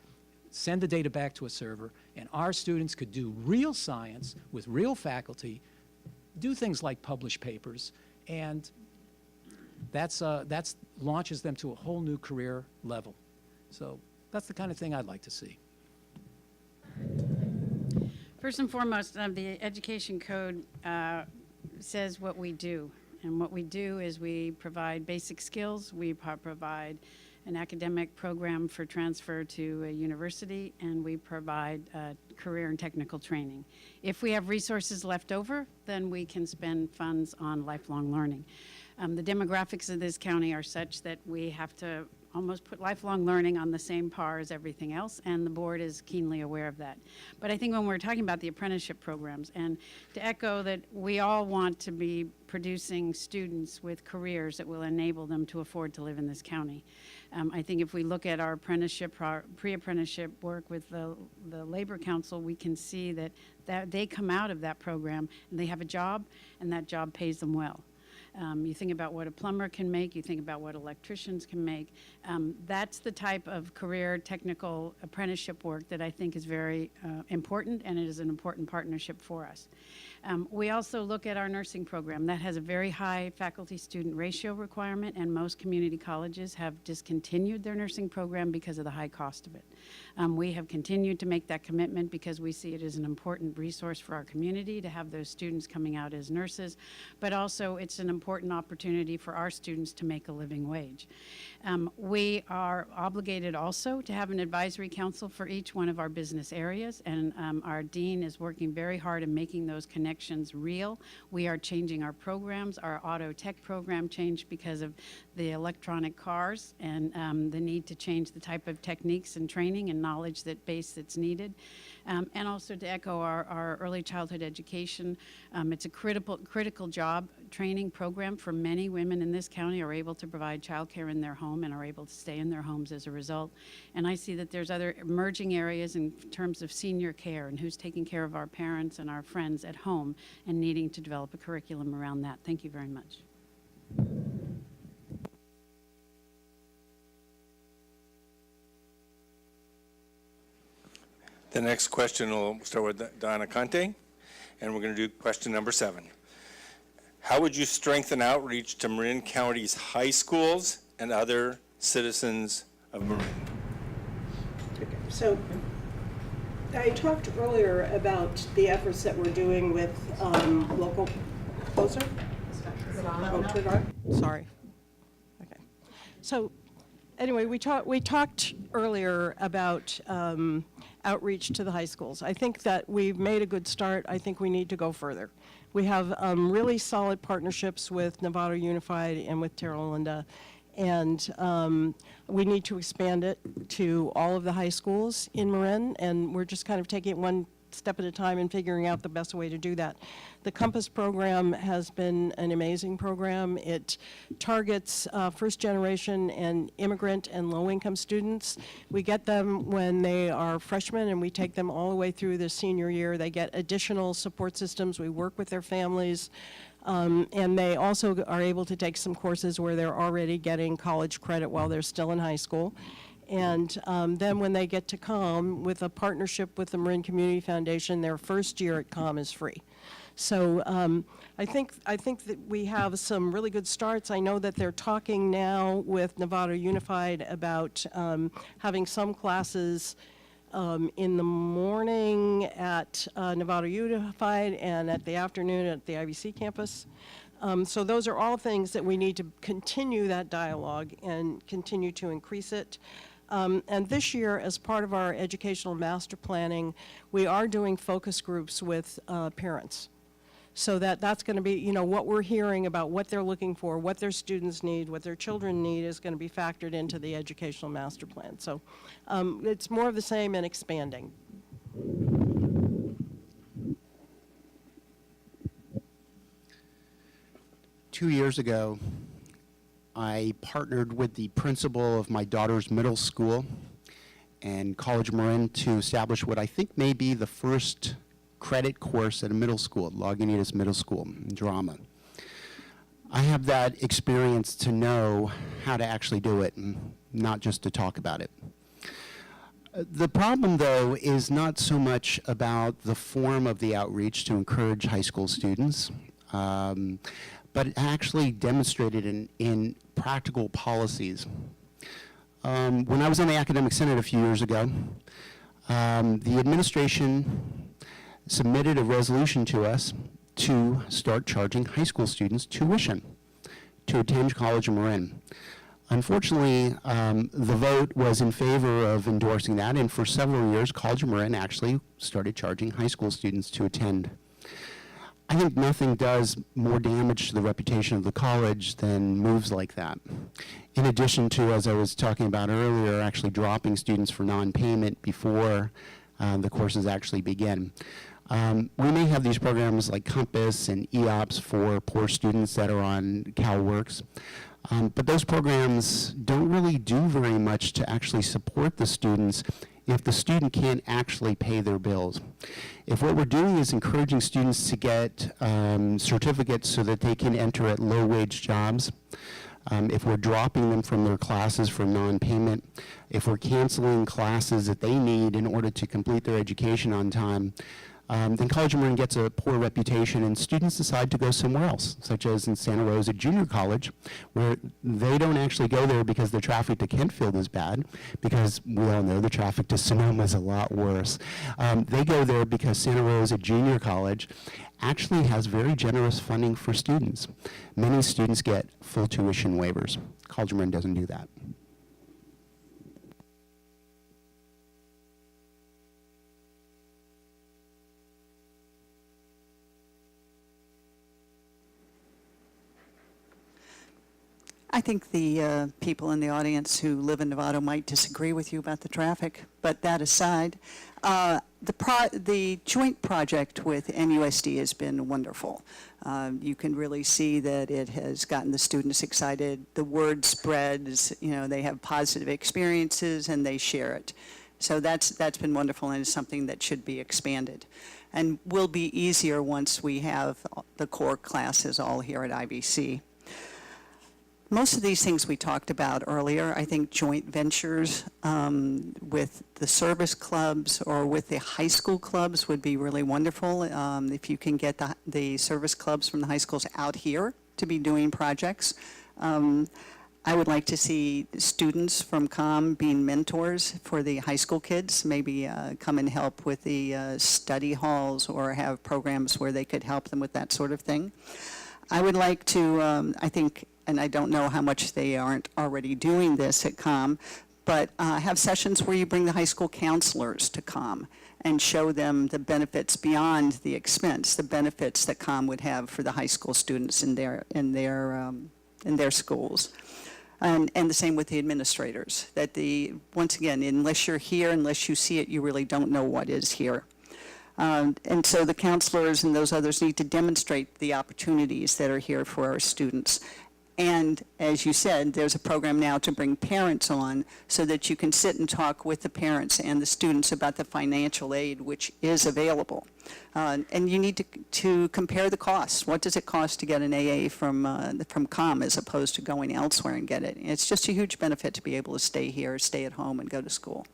send the data back to a server, and our students could do real science with real faculty, do things like publish papers, and that's launches them to a whole new career level. So that's the kind of thing I'd like to see. First and foremost, the Education Code says what we do. And what we do is we provide basic skills, we provide an academic program for transfer to a university, and we provide career and technical training. If we have resources left over, then we can spend funds on lifelong learning. The demographics of this county are such that we have to almost put lifelong learning on the same par as everything else, and the board is keenly aware of that. But I think when we're talking about the apprenticeship programs, and to echo that we all want to be producing students with careers that will enable them to afford to live in this county. I think if we look at our apprenticeship, pre-apprenticeship work with the Labor Council, we can see that they come out of that program and they have a job, and that job pays them well. You think about what a plumber can make, you think about what electricians can make. That's the type of career technical apprenticeship work that I think is very important, and it is an important partnership for us. We also look at our nursing program. That has a very high faculty-student ratio requirement, and most community colleges have discontinued their nursing program because of the high cost of it. We have continued to make that commitment because we see it as an important resource for our community to have those students coming out as nurses, but also it's an important opportunity for our students to make a living wage. We are obligated also to have an advisory council for each one of our business areas, and our dean is working very hard in making those connections real. We are changing our programs. Our auto tech program changed because of the electronic cars and the need to change the type of techniques and training and knowledge that's needed. And also to echo our early childhood education, it's a critical job training program for many women in this county are able to provide childcare in their home and are able to stay in their homes as a result. And I see that there's other emerging areas in terms of senior care and who's taking care of our parents and our friends at home and needing to develop a curriculum around that. Thank you very much. The next question will start with Donna Conte, and we're going to do question number 7. How would you strengthen outreach to Marin County's high schools and other citizens of Marin? So I talked earlier about the efforts that we're doing with local, closer? Sorry. Okay. So anyway, we talked earlier about outreach to the high schools. I think that we've made a good start. I think we need to go further. We have really solid partnerships with Novato Unified and with Terra Linda, and we need to expand it to all of the high schools in Marin, and we're just kind of taking it one step at a time and figuring out the best way to do that. The Compass program has been an amazing program. It targets first generation and immigrant and low-income students. We get them when they are freshmen and we take them all the way through their senior year. They get additional support systems. We work with their families. And they also are able to take some courses where they're already getting college credit while they're still in high school. And then when they get to COM, with a partnership with the Marin Community Foundation, their first year at COM is free. So I think that we have some really good starts. I know that they're talking now with Novato Unified about having some classes in the morning at Novato Unified and at the afternoon at the IVC campus. So those are all things that we need to continue that dialogue and continue to increase it. And this year, as part of our educational master planning, we are doing focus groups with parents. So that's going to be, what we're hearing about what they're looking for, what their students need, what their children need is going to be factored into the educational master plan. So it's more of the same and expanding. 2 years ago, I partnered with the principal of my daughter's middle school and College Marin to establish what I think may be the first credit course at a middle school, Lagunitas Middle School, in drama. I have that experience to know how to actually do it and not just to talk about it. The problem, though, is not so much about the form of the outreach to encourage high school students, but actually demonstrated in practical policies. When I was on the Academic Senate a few years ago, the administration submitted a resolution to us to start charging high school students tuition to attend College of Marin. Unfortunately, the vote was in favor of endorsing that, and for several years, College of Marin actually started charging high school students to attend. I think nothing does more damage to the reputation of the college than moves like that. In addition to, as I was talking about earlier, actually dropping students for non-payment before the courses actually begin. We may have these programs like Compass and EOPS for poor students that are on CalWorks, but those programs don't really do very much to actually support the students if the student can't actually pay their bills. If what we're doing is encouraging students to get certificates so that they can enter at low-wage jobs, if we're dropping them from their classes for non-payment, if we're canceling classes that they need in order to complete their education on time, then College of Marin gets a poor reputation and students decide to go somewhere else, such as in Santa Rosa Junior College, where they don't actually go there because the traffic to Kentfield is bad, because we all know the traffic to Sonoma is a lot worse. They go there because Santa Rosa Junior College actually has very generous funding for students. Many students get full tuition waivers. College of Marin doesn't do that. I think the people in the audience who live in Novato might disagree with you about the traffic, but that aside, the joint project with MUSD has been wonderful. You can really see that it has gotten the students excited. The word spreads, you know, they have positive experiences and they share it. So that's been wonderful and is something that should be expanded. And will be easier once we have the core classes all here at IVC. Most of these things we talked about earlier, I think joint ventures with the service clubs or with the high school clubs would be really wonderful. If you can get the service clubs from the high schools out here to be doing projects. I would like to see students from COM being mentors for the high school kids, maybe come and help with the study halls or have programs where they could help them with that sort of thing. I would like to, I think, and I don't know how much they aren't already doing this at COM, but have sessions where you bring the high school counselors to COM and show them the benefits beyond the expense, the benefits that COM would have for the high school students in their schools. And the same with the administrators, that once again, unless you're here, unless you see it, you really don't know what is here. And so the counselors and those others need to demonstrate the opportunities that are here for our students. And as you said, there's a program now to bring parents on so that you can sit and talk with the parents and the students about the financial aid which is available. And you need to compare the costs. What does it cost to get an AA from COM as opposed to going elsewhere and get it? It's just a huge benefit to be able to stay here, stay at home, and go to school.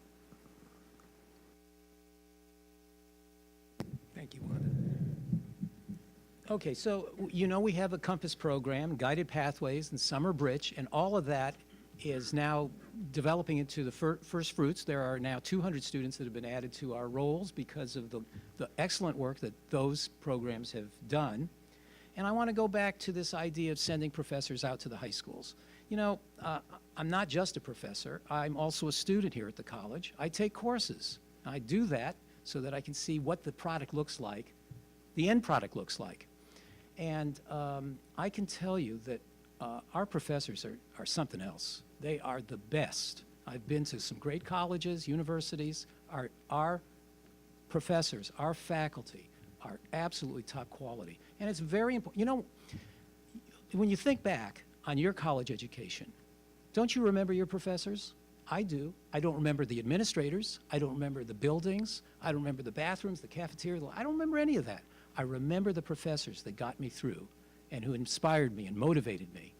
Thank you, Wanda. Okay, so you know we have a Compass program, Guided Pathways, and Summer Bridge, and all of that is now developing into the first fruits. There are now 200 students that have been added to our rolls because of the excellent work that those programs have done. And I want to go back to this idea of sending professors out to the high schools. You know, I'm not just a professor. I'm also a student here at the college. I take courses. I do that so that I can see what the product looks like, the end product looks like. And I can tell you that our professors are something else. They are the best. I've been to some great colleges, universities. Our professors, our faculty are absolutely top quality. And it's very important. You know, when you think back on your college education, don't you remember your professors? I do. I don't remember the administrators. I don't remember the buildings. I don't remember the bathrooms, the cafeteria. I don't remember any of that. I remember the professors that got me through and who inspired me and motivated me.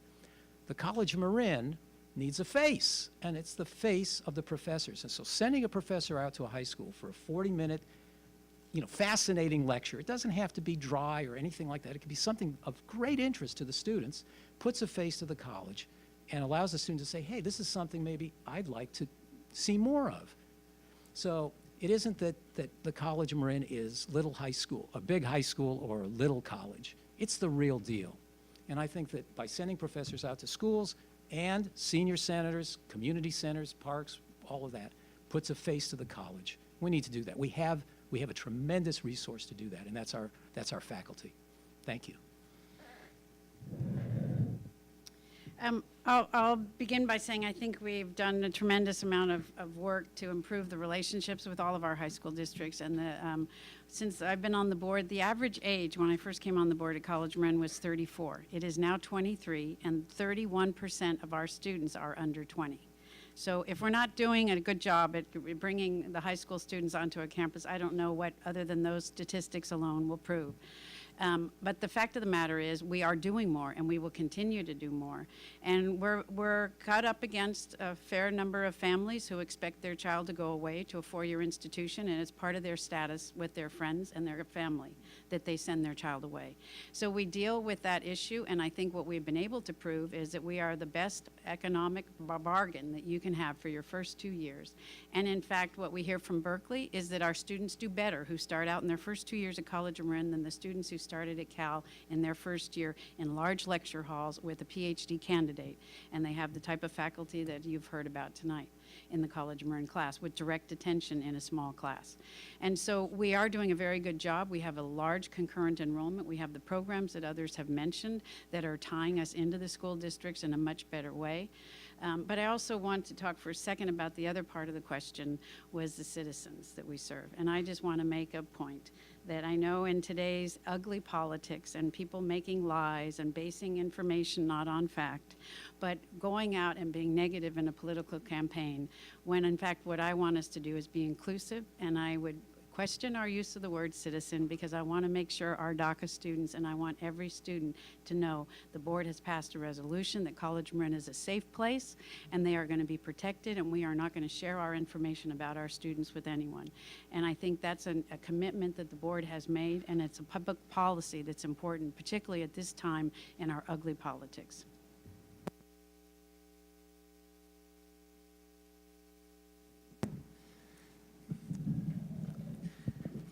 The College of Marin needs a face, and it's the face of the professors. And so sending a professor out to a high school for a 40-minute, you know, fascinating lecture, it doesn't have to be dry or anything like that. It can be something of great interest to the students, puts a face to the college, and allows the student to say, hey, this is something maybe I'd like to see more of. So it isn't that the College of Marin is little high school, a big high school or a little college. It's the real deal. And I think that by sending professors out to schools and senior centers, community centers, parks, all of that, puts a face to the college. We need to do that. We have a tremendous resource to do that, and that's our faculty. Thank you. I'll begin by saying I think we've done a tremendous amount of work to improve the relationships with all of our high school districts. And since I've been on the board, the average age when I first came on the board at College Marin was 34. It is now 23, and 31% of our students are under 20. So if we're not doing a good job at bringing the high school students onto a campus, I don't know what, other than those statistics alone, will prove. But the fact of the matter is, we are doing more, and we will continue to do more. And we're caught up against a fair number of families who expect their child to go away to a four-year institution, and it's part of their status with their friends and their family that they send their child away. So we deal with that issue, and I think what we've been able to prove is that we are the best economic bargain that you can have for your first 2 years. And in fact, what we hear from Berkeley is that our students do better who start out in their first 2 years at College of Marin than the students who started at Cal in their first year in large lecture halls with a PhD candidate. And they have the type of faculty that you've heard about tonight in the College of Marin class with direct attention in a small class. And so we are doing a very good job. We have a large concurrent enrollment. We have the programs that others have mentioned that are tying us into the school districts in a much better way. But I also want to talk for a second about the other part of the question, was the citizens that we serve. And I just want to make a point that I know in today's ugly politics and people making lies and basing information not on fact, but going out and being negative in a political campaign, when in fact what I want us to do is be inclusive, and I would question our use of the word citizen, because I want to make sure our DACA students, and I want every student to know the board has passed a resolution that College Marin is a safe place, and they are going to be protected, and we are not going to share our information about our students with anyone. And I think that's a commitment that the board has made, and it's a public policy that's important, particularly at this time in our ugly politics.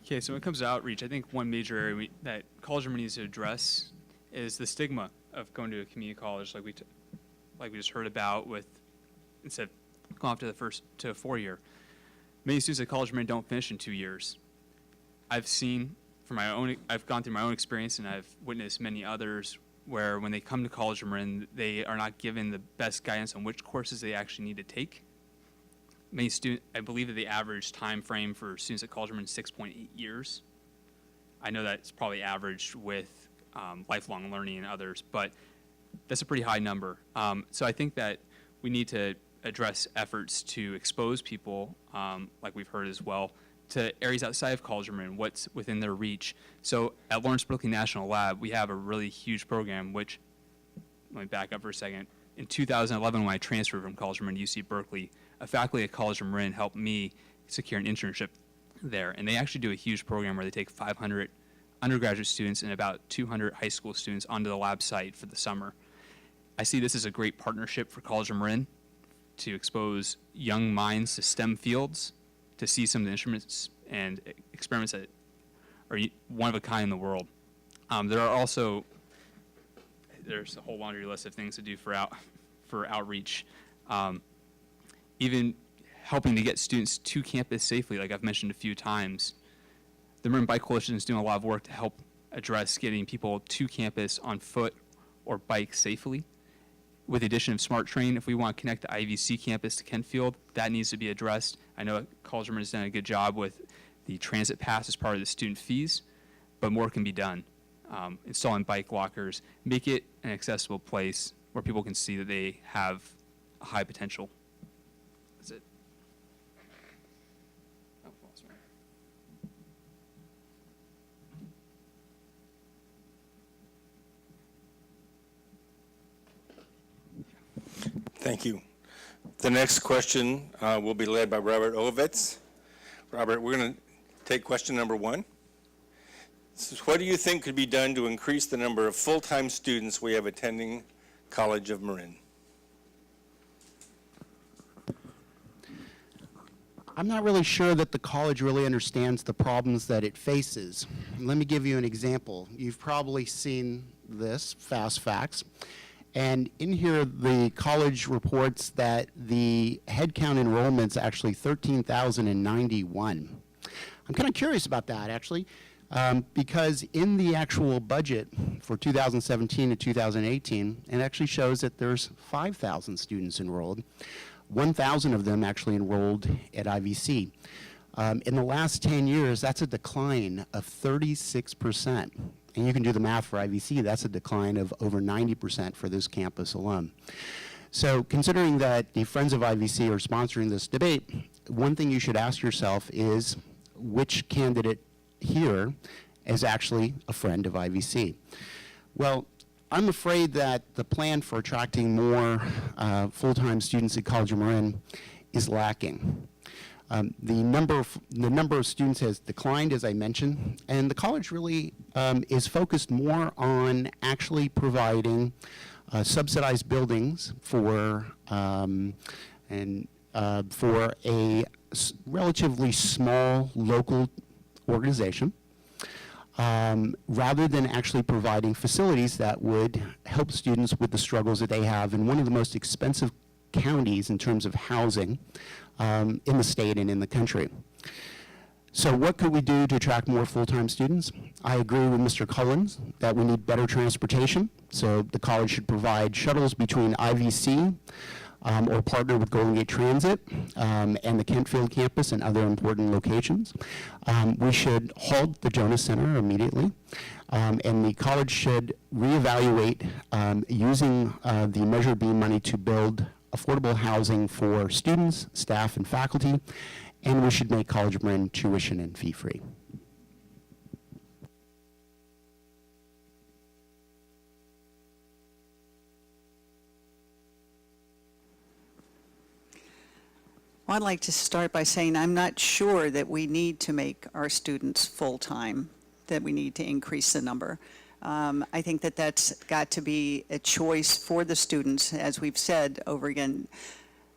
Okay, so when it comes to outreach, I think one major area that College of Marin needs to address is the stigma of going to a community college, like we just heard about, with instead of going off to a 4-year. Many students at College of Marin don't finish in 2 years. I've gone through my own experience, and I've witnessed many others where when they come to College of Marin, they are not given the best guidance on which courses they actually need to take. Many students, I believe that the average time frame for students at College of Marin is 6.8 years. I know that's probably averaged with lifelong learning and others, but that's a pretty high number. So I think that we need to address efforts to expose people, like we've heard as well, to areas outside of College of Marin, what's within their reach. So at Lawrence Berkeley National Lab, we have a really huge program, which, let me back up for a second. In 2011, when I transferred from College of Marin to UC Berkeley, a faculty at College of Marin helped me secure an internship there. And they actually do a huge program where they take 500 undergraduate students and about 200 high school students onto the lab site for the summer. I see this as a great partnership for College of Marin to expose young minds to STEM fields, to see some of the instruments and experiments that are one of a kind in the world. There's a whole laundry list of things to do for outreach. Even helping to get students to campus safely, like I've mentioned a few times. The Marin Bike Coalition is doing a lot of work to help address getting people to campus on foot or bike safely. With the addition of Smart Train, if we want to connect the IVC campus to Kentfield, that needs to be addressed. I know College of Marin has done a good job with the transit pass as part of the student fees, but more can be done. Installing bike lockers, make it an accessible place where people can see that they have a high potential. That's it. Oh, lost my- Thank you. The next question will be led by Robert Ovitz. Robert, we're going to take question number 1. This is, what do you think could be done to increase the number of full-time students we have attending College of Marin? I'm not really sure that the college really understands the problems that it faces. Let me give you an example. You've probably seen this, Fast Facts. And in here, the college reports that the headcount enrollment's actually 13,091. I'm kind of curious about that, actually. Because in the actual budget for 2017 to 2018, it actually shows that there's 5,000 students enrolled. 1,000 of them actually enrolled at IVC. In the last 10 years, that's a decline of 36%. And you can do the math for IVC, that's a decline of over 90% for this campus alone. So considering that the Friends of IVC are sponsoring this debate, one thing you should ask yourself is which candidate here is actually a friend of IVC. Well, I'm afraid that the plan for attracting more full-time students at College of Marin is lacking. The number of students has declined, as I mentioned, and the college really is focused more on actually providing subsidized buildings for for a relatively small local organization, rather than actually providing facilities that would help students with the struggles that they have in one of the most expensive counties in terms of housing in the state and in the country. So what could we do to attract more full-time students? I agree with Mr. Collins that we need better transportation. So the college should provide shuttles between IVC or partner with Golden Gate Transit and the Kentfield campus and other important locations. We should halt the Jonas Center immediately. And the college should reevaluate using the Measure B money to build affordable housing for students, staff, and faculty. And we should make College of Marin tuition and fee-free. Well, I'd like to start by saying I'm not sure that we need to make our students full-time, that we need to increase the number. I think that that's got to be a choice for the students, as we've said over again.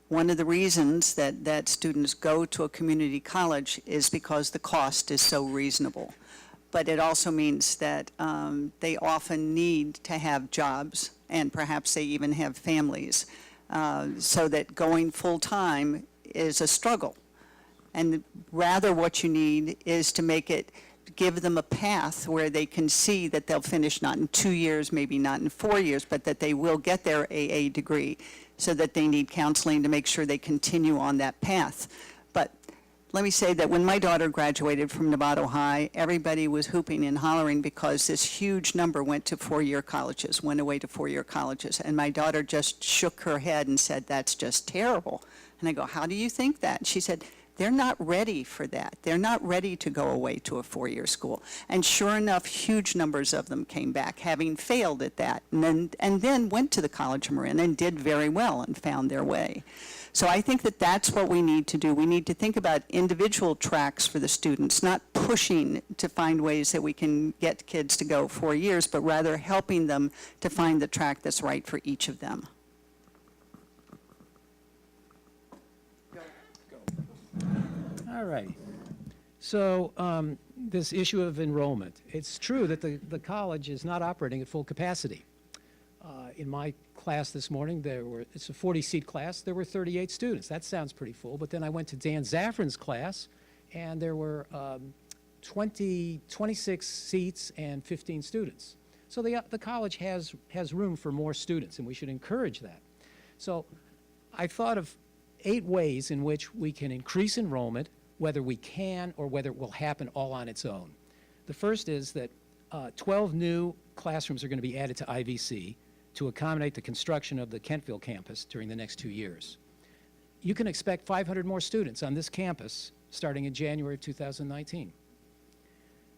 One of the reasons that students go to a community college is because the cost is so reasonable. But it also means that they often need to have jobs, and perhaps they even have families, so that going full-time is a struggle. And rather what you need is to give them a path where they can see that they'll finish not in 2 years, maybe not in 4 years, but that they will get their AA degree, so that they need counseling to make sure they continue on that path. But let me say that when my daughter graduated from Novato High, everybody was hooping and hollering because this huge number went away to four-year colleges. And my daughter just shook her head and said, "That's just terrible." And I go, "How do you think that?" She said, "They're not ready for that. They're not ready to go away to a four-year school." And sure enough, huge numbers of them came back, having failed at that, and then went to the College of Marin and did very well and found their way. So I think that that's what we need to do. We need to think about individual tracks for the students, not pushing to find ways that we can get kids to go 4 years, but rather helping them to find the track that's right for each of them. All right. So this issue of enrollment, it's true that the college is not operating at full capacity. In my class this morning, it's a 40-seat class, there were 38 students. That sounds pretty full, but then I went to Dan Zaffron's class, and there were 26 seats and 15 students. So the college has room for more students, and we should encourage that. So I thought of 8 ways in which we can increase enrollment, whether we can or whether it will happen all on its own. The first is that 12 new classrooms are going to be added to IVC to accommodate the construction of the Kentfield campus during the next 2 years. You can expect 500 more students on this campus starting in January of 2019.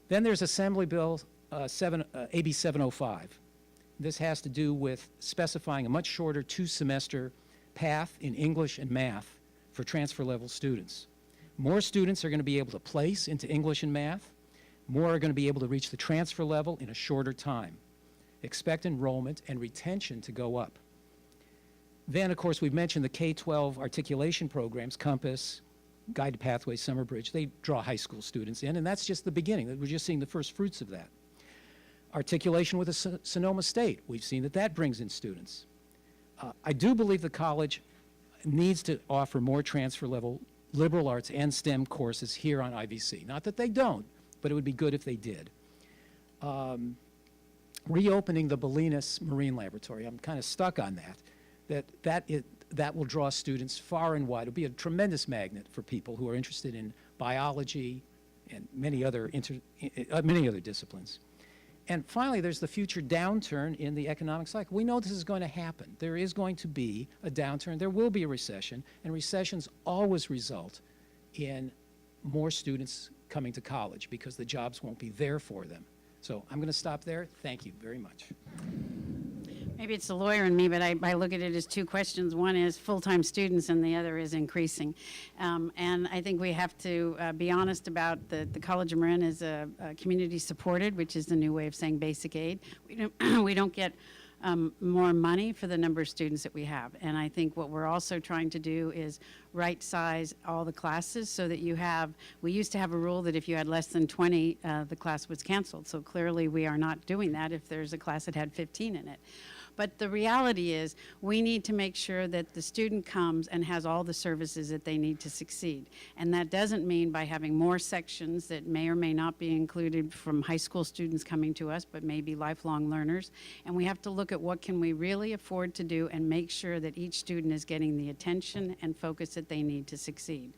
Then there's Assembly Bill AB 705. This has to do with specifying a much shorter 2-semester path in English and math for transfer level students. More students are going to be able to place into English and math. More are going to be able to reach the transfer level in a shorter time. Expect enrollment and retention to go up. Then, of course, we've mentioned the K-12 articulation programs, Compass, Guided Pathways, Summer Bridge. They draw high school students in, and that's just the beginning. We're just seeing the first fruits of that. Articulation with Sonoma State. We've seen that brings in students. I do believe the college needs to offer more transfer level liberal arts and STEM courses here on IVC. Not that they don't, but it would be good if they did. Reopening the Bolinas Marine Laboratory, I'm kind of stuck on that will draw students far and wide. It'll be a tremendous magnet for people who are interested in biology and many other disciplines. And finally, there's the future downturn in the economic cycle. We know this is going to happen. There is going to be a downturn. There will be a recession, and recessions always result in more students coming to college because the jobs won't be there for them. So I'm going to stop there. Thank you very much. Maybe it's the lawyer in me, but I look at it as two questions. One is full-time students, and the other is increasing. And I think we have to be honest about the College of Marin is a community supported, which is the new way of saying basic aid. We don't get more money for the number of students that we have. And I think what we're also trying to do is right-size all the classes so that we used to have a rule that if you had less than 20, the class was canceled. So clearly we are not doing that if there's a class that had 15 in it. But the reality is, we need to make sure that the student comes and has all the services that they need to succeed. And that doesn't mean by having more sections that may or may not be included from high school students coming to us, but maybe lifelong learners. And we have to look at what can we really afford to do and make sure that each student is getting the attention and focus that they need to succeed.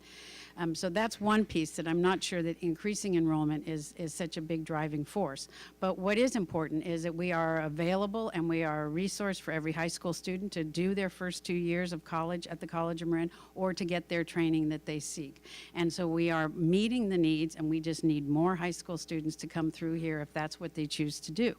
So that's one piece that I'm not sure that increasing enrollment is such a big driving force. But what is important is that we are available and we are a resource for every high school student to do their first 2 years of college at the College of Marin or to get their training that they seek. And so we are meeting the needs, and we just need more high school students to come through here if that's what they choose to do.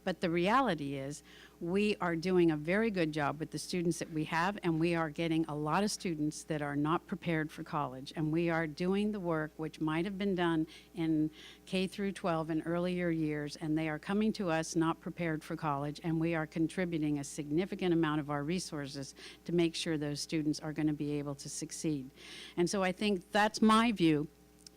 But the reality is, we are doing a very good job with the students that we have, and we are getting a lot of students that are not prepared for college. And we are doing the work which might have been done in K through 12 in earlier years, and they are coming to us not prepared for college, and we are contributing a significant amount of our resources to make sure those students are going to be able to succeed. And so I think that's my view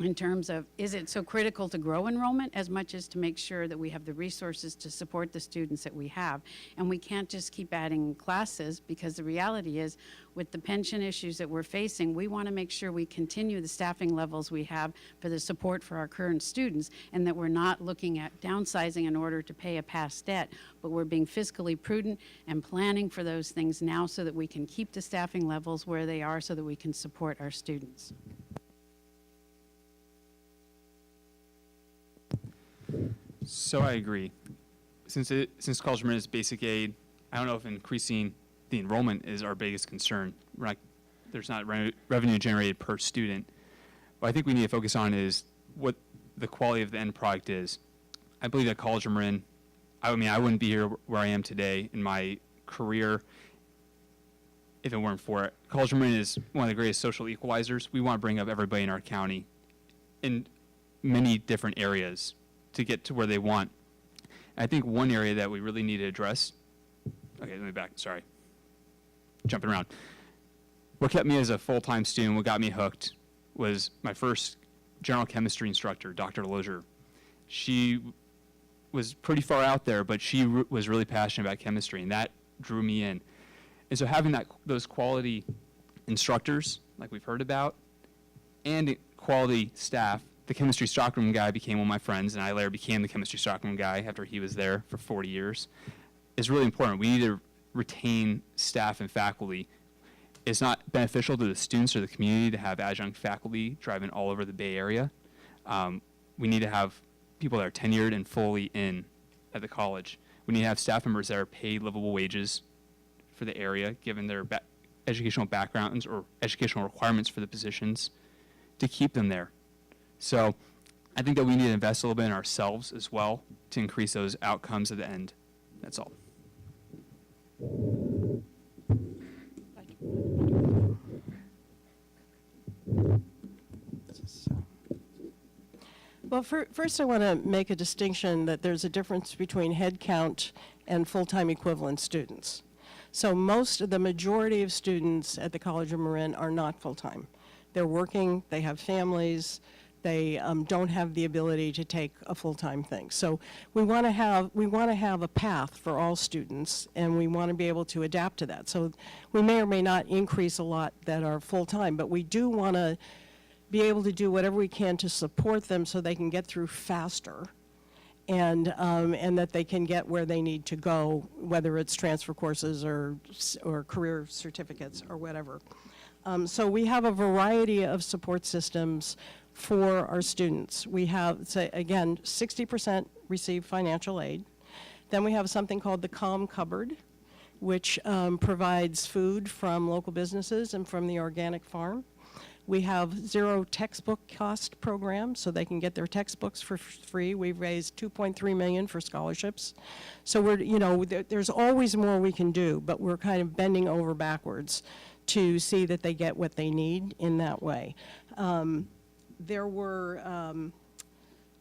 in terms of, is it so critical to grow enrollment as much as to make sure that we have the resources to support the students that we have? And we can't just keep adding classes, because the reality is, with the pension issues that we're facing, we want to make sure we continue the staffing levels we have for the support for our current students, and that we're not looking at downsizing in order to pay a past debt, but we're being fiscally prudent and planning for those things now so that we can keep the staffing levels where they are so that we can support our students. So I agree. Since College of Marin is basic aid, I don't know if increasing the enrollment is our biggest concern. There's not revenue generated per student. What I think we need to focus on is what the quality of the end product is. I believe that College of Marin, I wouldn't be here where I am today in my career if it weren't for it. College of Marin is one of the greatest social equalizers. We want to bring up everybody in our county in many different areas to get to where they want. And I think one area that we really need to address, jumping around. What kept me as a full-time student, what got me hooked, was my first general chemistry instructor, Dr. Lozier. She was pretty far out there, but she was really passionate about chemistry, and that drew me in. And so having those quality instructors, like we've heard about, and quality staff. The chemistry stockroom guy became one of my friends, and I later became the chemistry stockroom guy after he was there for 40 years. It's really important. We need to retain staff and faculty. It's not beneficial to the students or the community to have adjunct faculty driving all over the Bay Area. We need to have people that are tenured and fully in at the college. We need to have staff members that are paid livable wages for the area, given their educational backgrounds or educational requirements for the positions, to keep them there. So I think that we need to invest a little bit in ourselves as well to increase those outcomes at the end. That's all. Well, first I want to make a distinction that there's a difference between head count and full-time equivalent students. So the majority of students at the College of Marin are not full-time. They're working, they have families, they don't have the ability to take a full-time thing. So we want to have a path for all students, and we want to be able to adapt to that. So we may or may not increase a lot that are full-time, but we do want to be able to do whatever we can to support them so they can get through faster, and that they can get where they need to go, whether it's transfer courses or career certificates or whatever. So we have a variety of support systems for our students. We have, say, again, 60% receive financial aid. Then we have something called the Calm Cupboard, which provides food from local businesses and from the organic farm. We have zero textbook cost program, so they can get their textbooks for free. We've raised $2.3 million for scholarships. So we're, you know, there's always more we can do, but we're kind of bending over backwards to see that they get what they need in that way. There were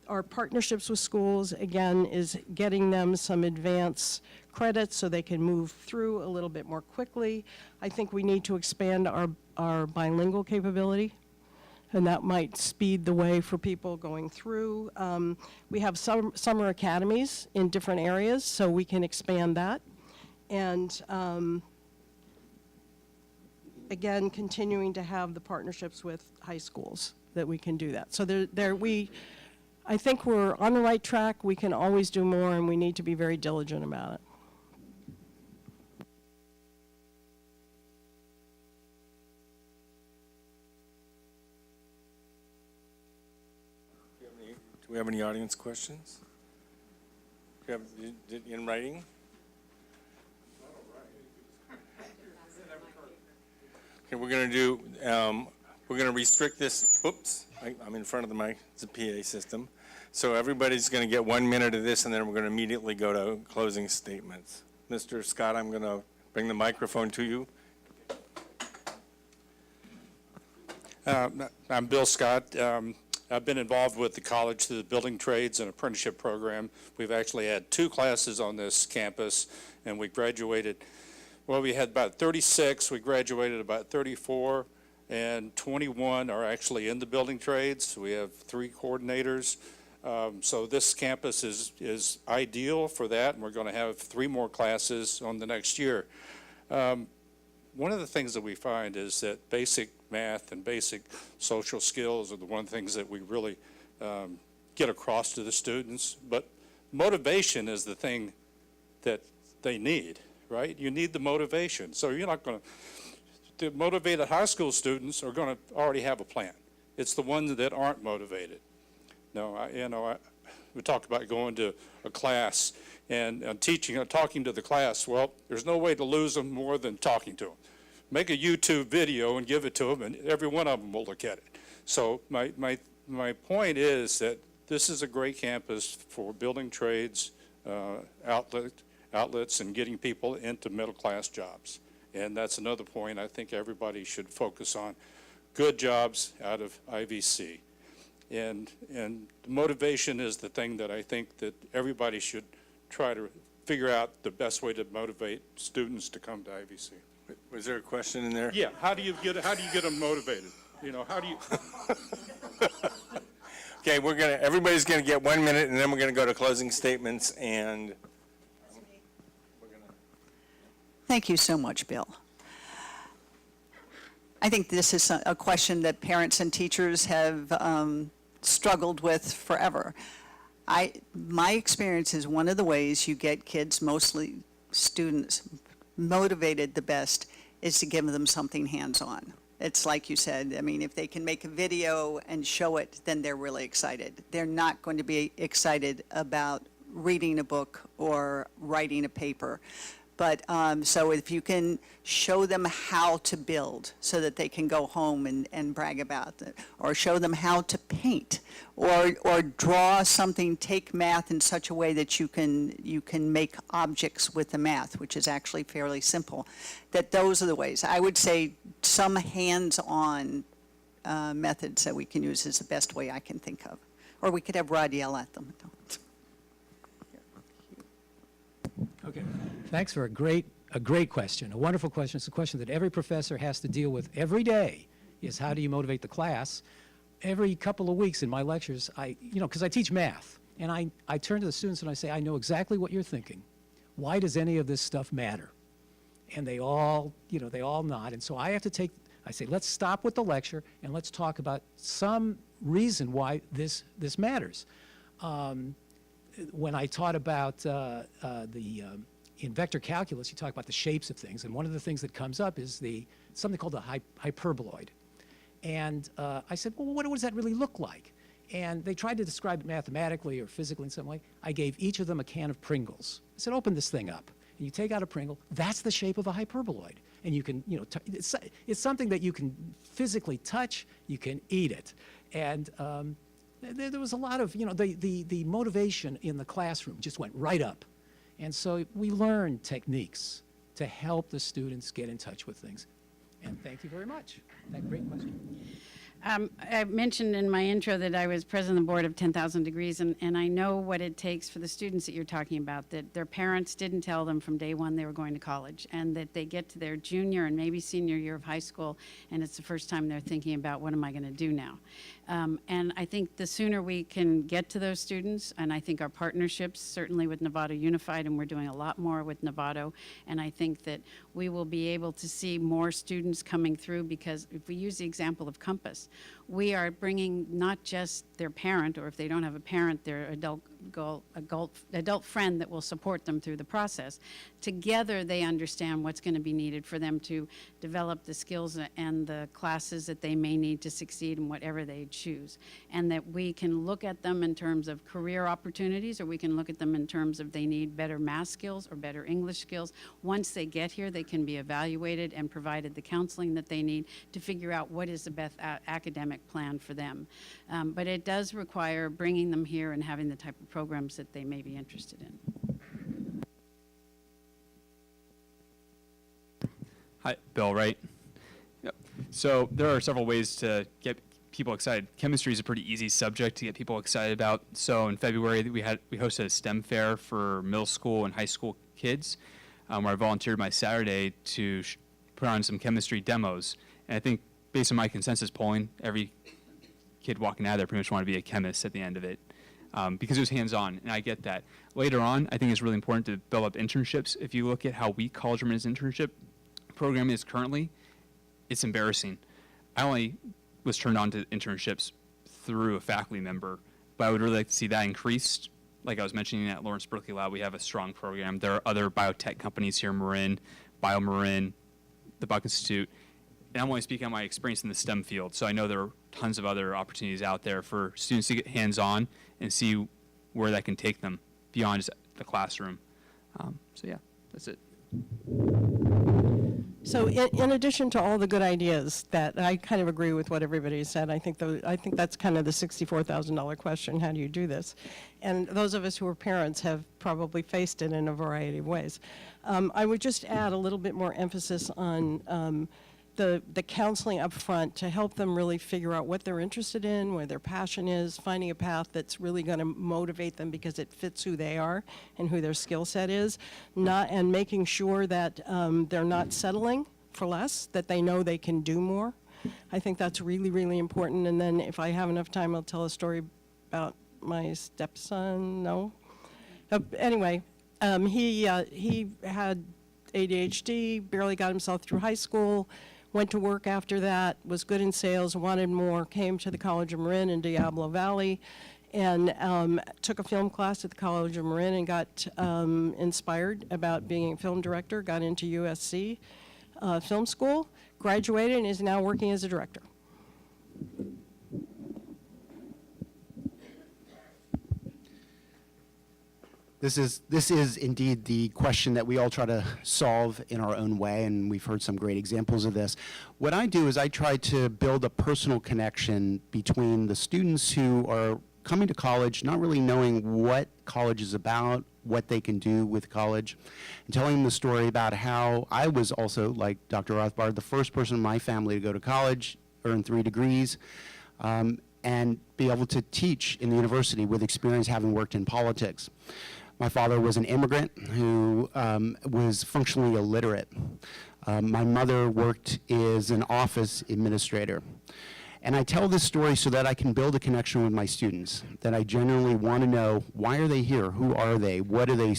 our partnerships with schools, again, is getting them some advance credits so they can move through a little bit more quickly. I think we need to expand our bilingual capability, and that might speed the way for people going through. We have some summer academies in different areas, so we can expand that. And again, continuing to have the partnerships with high schools that we can do that. So I think we're on the right track. We can always do more, and we need to be very diligent about it. Do we have any audience questions? Do you have in writing? Okay, we're going to do, we're going to restrict this. Oops, I'm in front of the mic. It's a PA system. So everybody's going to get 1 minute of this, and then we're going to immediately go to closing statements. Mr. Scott, I'm going to bring the microphone to you. I'm Bill Scott. I've been involved with the college through the building trades and apprenticeship program. We've actually had 2 classes on this campus, and we graduated, well, we had about 36, we graduated about 34, and 21 are actually in the building trades. We have 3 coordinators. So this campus is ideal for that, and we're going to have 3 more classes on the next year. One of the things that we find is that basic math and basic social skills are the one things that we really get across to the students. But motivation is the thing that they need, right? You need the motivation. So you're not going to, the motivated high school students are going to already have a plan. It's the ones that aren't motivated. No, we talked about going to a class and teaching and talking to the class. Well, there's no way to lose them more than talking to them. Make a YouTube video and give it to them, and every one of them will look at it. So my point is that this is a great campus for building trades, outlets, and getting people into middle-class jobs. And that's another point I think everybody should focus on. Good jobs out of IVC. And motivation is the thing that I think that everybody should try to figure out the best way to motivate students to come to IVC. Was there a question in there? Yeah, how do you get them motivated? You know, how do you? Okay, everybody's gonna get 1 minute, and then we're gonna go to closing statements, and Thank you so much, Bill. I think this is a question that parents and teachers have struggled with forever. My experience is one of the ways you get kids, mostly students, motivated the best is to give them something hands-on. It's like you said, I mean, if they can make a video and show it, then they're really excited. They're not going to be excited about reading a book or writing a paper. But so if you can show them how to build so that they can go home and brag about it, or show them how to paint, or draw something, take math in such a way that you can make objects with the math, which is actually fairly simple, that those are the ways. I would say some hands-on methods that we can use is the best way I can think of. Or we could have Rod yell at them. Okay, thanks for a great question, a wonderful question. It's a question that every professor has to deal with every day, is how do you motivate the class? Every couple of weeks in my lectures, because I teach math, and I turn to the students and I say, I know exactly what you're thinking. Why does any of this stuff matter? And they all nod, and so I have to take I say, let's stop with the lecture and let's talk about some reason why this matters. When I taught about in vector calculus, you talk about the shapes of things, and one of the things that comes up is something called the hyperboloid. And I said, well, what does that really look like? And they tried to describe it mathematically or physically in some way. I gave each of them a can of Pringles. I said, open this thing up. And you take out a Pringle. That's the shape of a hyperboloid. And you can, it's something that you can physically touch. You can eat it. And there was a lot of, the motivation in the classroom just went right up. And so we learned techniques to help the students get in touch with things. And thank you very much. That great question. I mentioned in my intro that I was president of the board of 10,000 Degrees, and I know what it takes for the students that you're talking about, that their parents didn't tell them from day one they were going to college, and that they get to their junior and maybe senior year of high school, and it's the first time they're thinking about, what am I going to do now? And I think the sooner we can get to those students, and I think our partnerships, certainly with Novato Unified, and we're doing a lot more with Novato, and I think that we will be able to see more students coming through, because if we use the example of Compass, we are bringing not just their parent, or if they don't have a parent, their adult friend that will support them through the process. Together, they understand what's going to be needed for them to develop the skills and the classes that they may need to succeed in whatever they choose. And that we can look at them in terms of career opportunities, or we can look at them in terms of they need better math skills or better English skills. Once they get here, they can be evaluated and provided the counseling that they need to figure out what is the best academic plan for them. But it does require bringing them here and having the type of programs that they may be interested in. Hi, Bill Wright. Yep. So there are several ways to get people excited. Chemistry is a pretty easy subject to get people excited about. So in February, we hosted a STEM fair for middle school and high school kids, where I volunteered my Saturday to put on some chemistry demos. And I think based on my consensus polling, every kid walking out of there pretty much wanted to be a chemist at the end of it. Because it was hands-on, and I get that. Later on, I think it's really important to build up internships. If you look at how weak College of Marin's internship program is currently, it's embarrassing. I only was turned on to internships through a faculty member, but I would really like to see that increased. Like I was mentioning at Lawrence Berkeley Lab, we have a strong program. There are other biotech companies here, Marin, BioMarin, the Buck Institute, and I'm only speaking on my experience in the STEM field, so I know there are tons of other opportunities out there for students to get hands-on and see where that can take them beyond just the classroom. So yeah, that's it. So in addition to all the good ideas that I kind of agree with what everybody said, I think that's kind of the $64,000 question, how do you do this? And those of us who are parents have probably faced it in a variety of ways. I would just add a little bit more emphasis on the counseling up front to help them really figure out what they're interested in, where their passion is, finding a path that's really going to motivate them because it fits who they are and who their skill set is, and making sure that they're not settling for less, that they know they can do more. I think that's really, really important. And then if I have enough time, I'll tell a story about my stepson. No? Anyway, he had ADHD, barely got himself through high school, went to work after that, was good in sales, wanted more, came to the College of Marin in Diablo Valley, and took a film class at the College of Marin and got inspired about being a film director, got into USC Film School, graduated, and is now working as a director. This is indeed the question that we all try to solve in our own way, and we've heard some great examples of this. What I do is I try to build a personal connection between the students who are coming to college, not really knowing what college is about, what they can do with college, and telling them the story about how I was also, like Dr. Rothbard, the first person in my family to go to college, earn 3 degrees, and be able to teach in the university with experience having worked in politics. My father was an immigrant who was functionally illiterate. My mother worked as an office administrator. And I tell this story so that I can build a connection with my students, that I genuinely want to know, why are they here? Who are they? What do they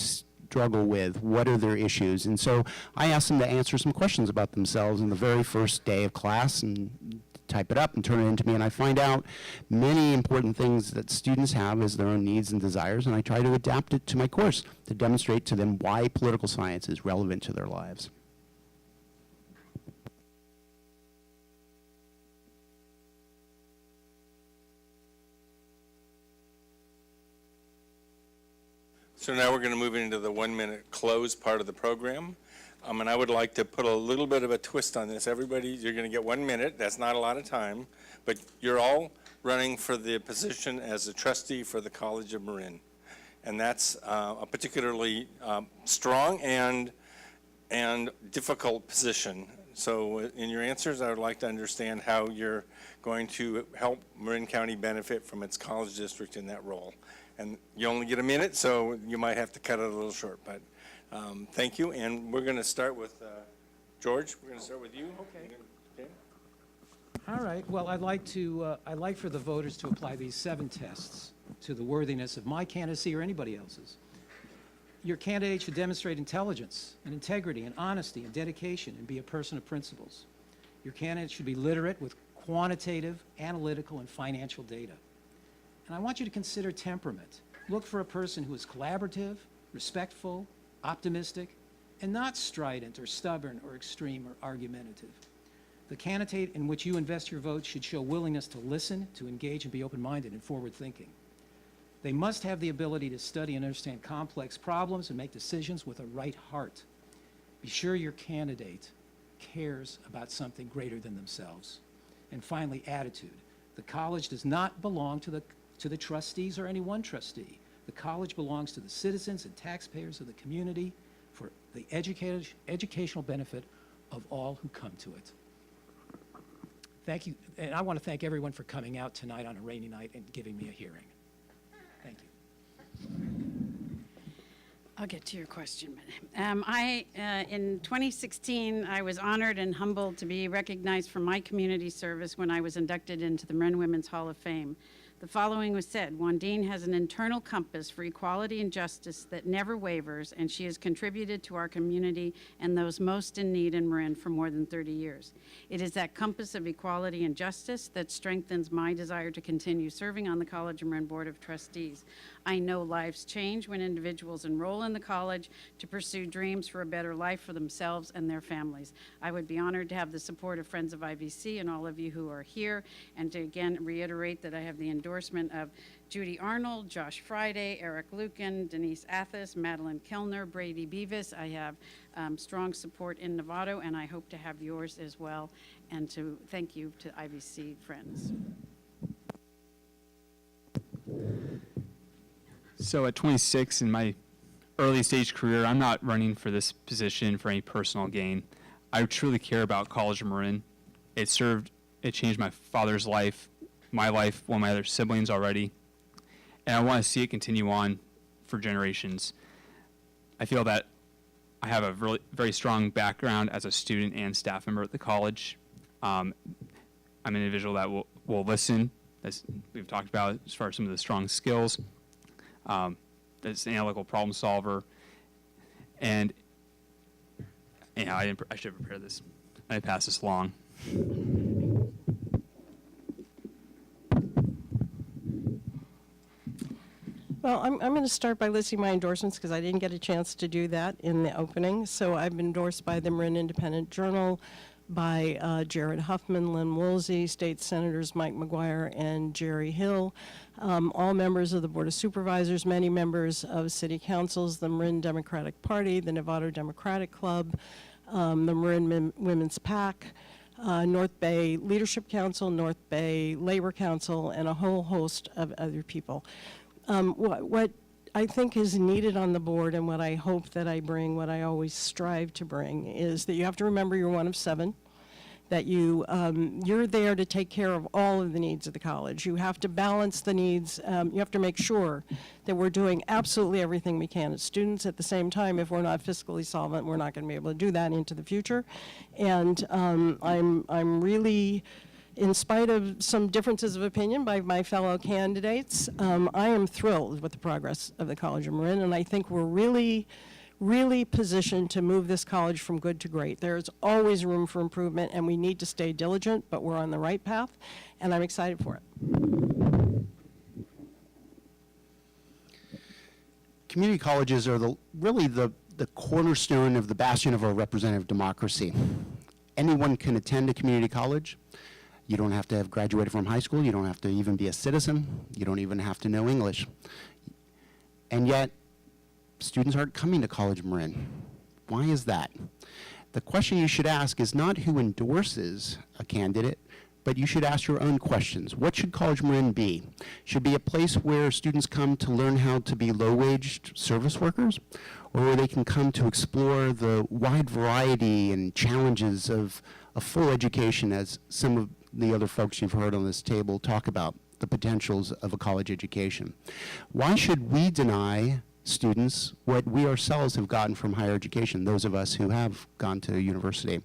struggle with? What are their issues? And so I asked them to answer some questions about themselves in the very first day of class and type it up and turn it into me. And I find out many important things that students have as their own needs and desires, and I try to adapt it to my course to demonstrate to them why political science is relevant to their lives. So now we're going to move into the 1-minute close part of the program. And I would like to put a little bit of a twist on this. Everybody, you're going to get 1 minute. That's not a lot of time. But you're all running for the position as a trustee for the College of Marin. And that's a particularly strong and difficult position. So in your answers, I would like to understand how you're going to help Marin County benefit from its college district in that role. And you only get a minute, so you might have to cut it a little short. But thank you. And we're going to start with George. We're going to start with you. Okay. All right. Well, I'd like for the voters to apply these 7 tests to the worthiness of my candidacy or anybody else's. Your candidate should demonstrate intelligence and integrity and honesty and dedication and be a person of principles. Your candidate should be literate with quantitative, analytical, and financial data. And I want you to consider temperament. Look for a person who is collaborative, respectful, optimistic, and not strident or stubborn or extreme or argumentative. The candidate in which you invest your vote should show willingness to listen, to engage, and be open-minded and forward-thinking. They must have the ability to study and understand complex problems and make decisions with a right heart. Be sure your candidate cares about something greater than themselves. And finally, attitude. The college does not belong to the trustees or any one trustee. The college belongs to the citizens and taxpayers of the community for the educational benefit of all who come to it. Thank you, and I want to thank everyone for coming out tonight on a rainy night and giving me a hearing. Thank you. I'll get to your question. In 2016, I was honored and humbled to be recognized for my community service when I was inducted into the Marin Women's Hall of Fame. The following was said: Wandine has an internal compass for equality and justice that never wavers, and she has contributed to our community and those most in need in Marin for more than 30 years. It is that compass of equality and justice that strengthens my desire to continue serving on the College of Marin Board of Trustees. I know lives change when individuals enroll in the college to pursue dreams for a better life for themselves and their families. I would be honored to have the support of Friends of IVC and all of you who are here, and to again reiterate that I have the endorsement of Judy Arnold, Josh Friday, Eric Lucan, Denise Athis, Madeline Kellner, Brady Beavis. I have strong support in Novato, and I hope to have yours as well, and to thank you to IVC friends. So at 26 in my early stage career, I'm not running for this position for any personal gain. I truly care about College of Marin. It changed my father's life, my life, one of my other siblings already, and I want to see it continue on for generations. I feel that I have a really, very strong background as a student and staff member at the college. I'm an individual that will listen, as we've talked about, as far as some of the strong skills. As an analytical problem solver, and I should have prepared this. I pass this along. Well, I'm going to start by listing my endorsements because I didn't get a chance to do that in the opening. So I've been endorsed by the Marin Independent Journal, by Jared Huffman, Lynn Woolsey, State Senators Mike McGuire and Jerry Hill, all members of the Board of Supervisors, many members of city councils, the Marin Democratic Party, the Novato Democratic Club, the Marin Women's PAC, North Bay Leadership Council, North Bay Labor Council, and a whole host of other people. What I think is needed on the board, and what I hope that I bring, what I always strive to bring, is that you have to remember you're one of 7, that you're there to take care of all of the needs of the college. You have to balance the needs. You have to make sure that we're doing absolutely everything we can as students. At the same time, if we're not fiscally solvent, we're not going to be able to do that into the future. And I'm really, in spite of some differences of opinion by my fellow candidates, I am thrilled with the progress of the College of Marin, and I think we're really really positioned to move this college from good to great. There's always room for improvement, and we need to stay diligent, but we're on the right path, and I'm excited for it. Community colleges are really the cornerstone of the bastion of our representative democracy. Anyone can attend a community college. You don't have to have graduated from high school. You don't have to even be a citizen. You don't even have to know English. And yet, students aren't coming to College of Marin. Why is that? The question you should ask is not who endorses a candidate, but you should ask your own questions. What should College of Marin be? Should it be a place where students come to learn how to be low-wage service workers, or where they can come to explore the wide variety and challenges of a full education, as some of the other folks you've heard on this table talk about the potentials of a college education? Why should we deny students what we ourselves have gotten from higher education, those of us who have gone to university?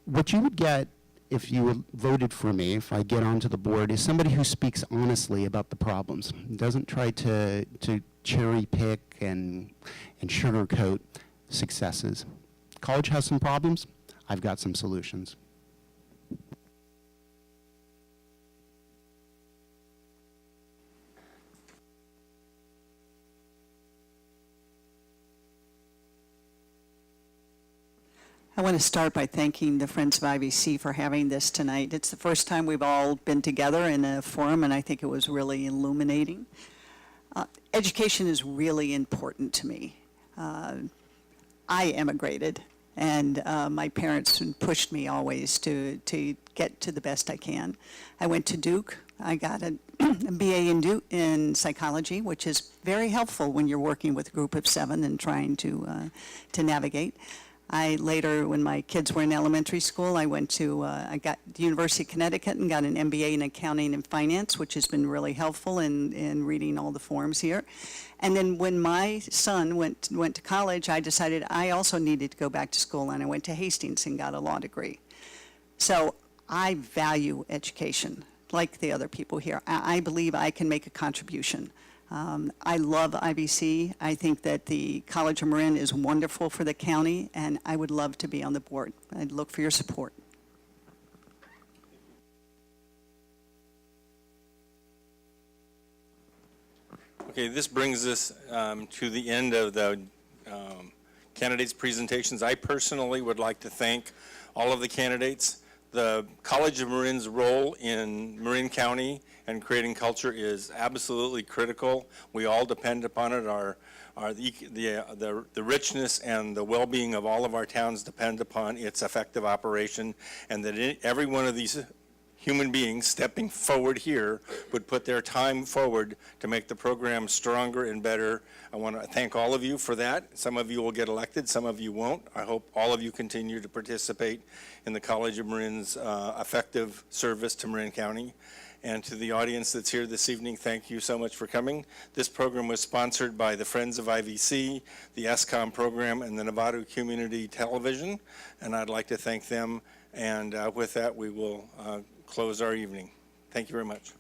What you would get if you voted for me, if I get onto the board, is somebody who speaks honestly about the problems, doesn't try to cherry pick and sugarcoat successes. College has some problems. I've got some solutions. I want to start by thanking the Friends of IVC for having this tonight. It's the first time we've all been together in a forum, and I think it was really illuminating. Education is really important to me. I immigrated, and my parents pushed me always to get to the best I can. I went to Duke. I got a BA in psychology, which is very helpful when you're working with a group of 7 and trying to navigate. I later, when my kids were in elementary school, I went to, I got the University of Connecticut and got an MBA in accounting and finance, which has been really helpful in reading all the forms here. And then when my son went to college, I decided I also needed to go back to school, and I went to Hastings and got a law degree. So I value education, like the other people here. I believe I can make a contribution. I love IVC. I think that the College of Marin is wonderful for the county, and I would love to be on the board. I'd look for your support. Okay, this brings us to the end of the candidates' presentations. I personally would like to thank all of the candidates. The College of Marin's role in Marin County and creating culture is absolutely critical. We all depend upon it. The richness and the well-being of all of our towns depend upon its effective operation, and that every one of these human beings stepping forward here would put their time forward to make the program stronger and better. I want to thank all of you for that. Some of you will get elected, some of you won't. I hope all of you continue to participate in the College of Marin's effective service to Marin County. And to the audience that's here this evening, thank you so much for coming. This program was sponsored by the Friends of IVC, the ESCOM program, and the Novato Community Television, and I'd like to thank them. And with that, we will close our evening. Thank you very much.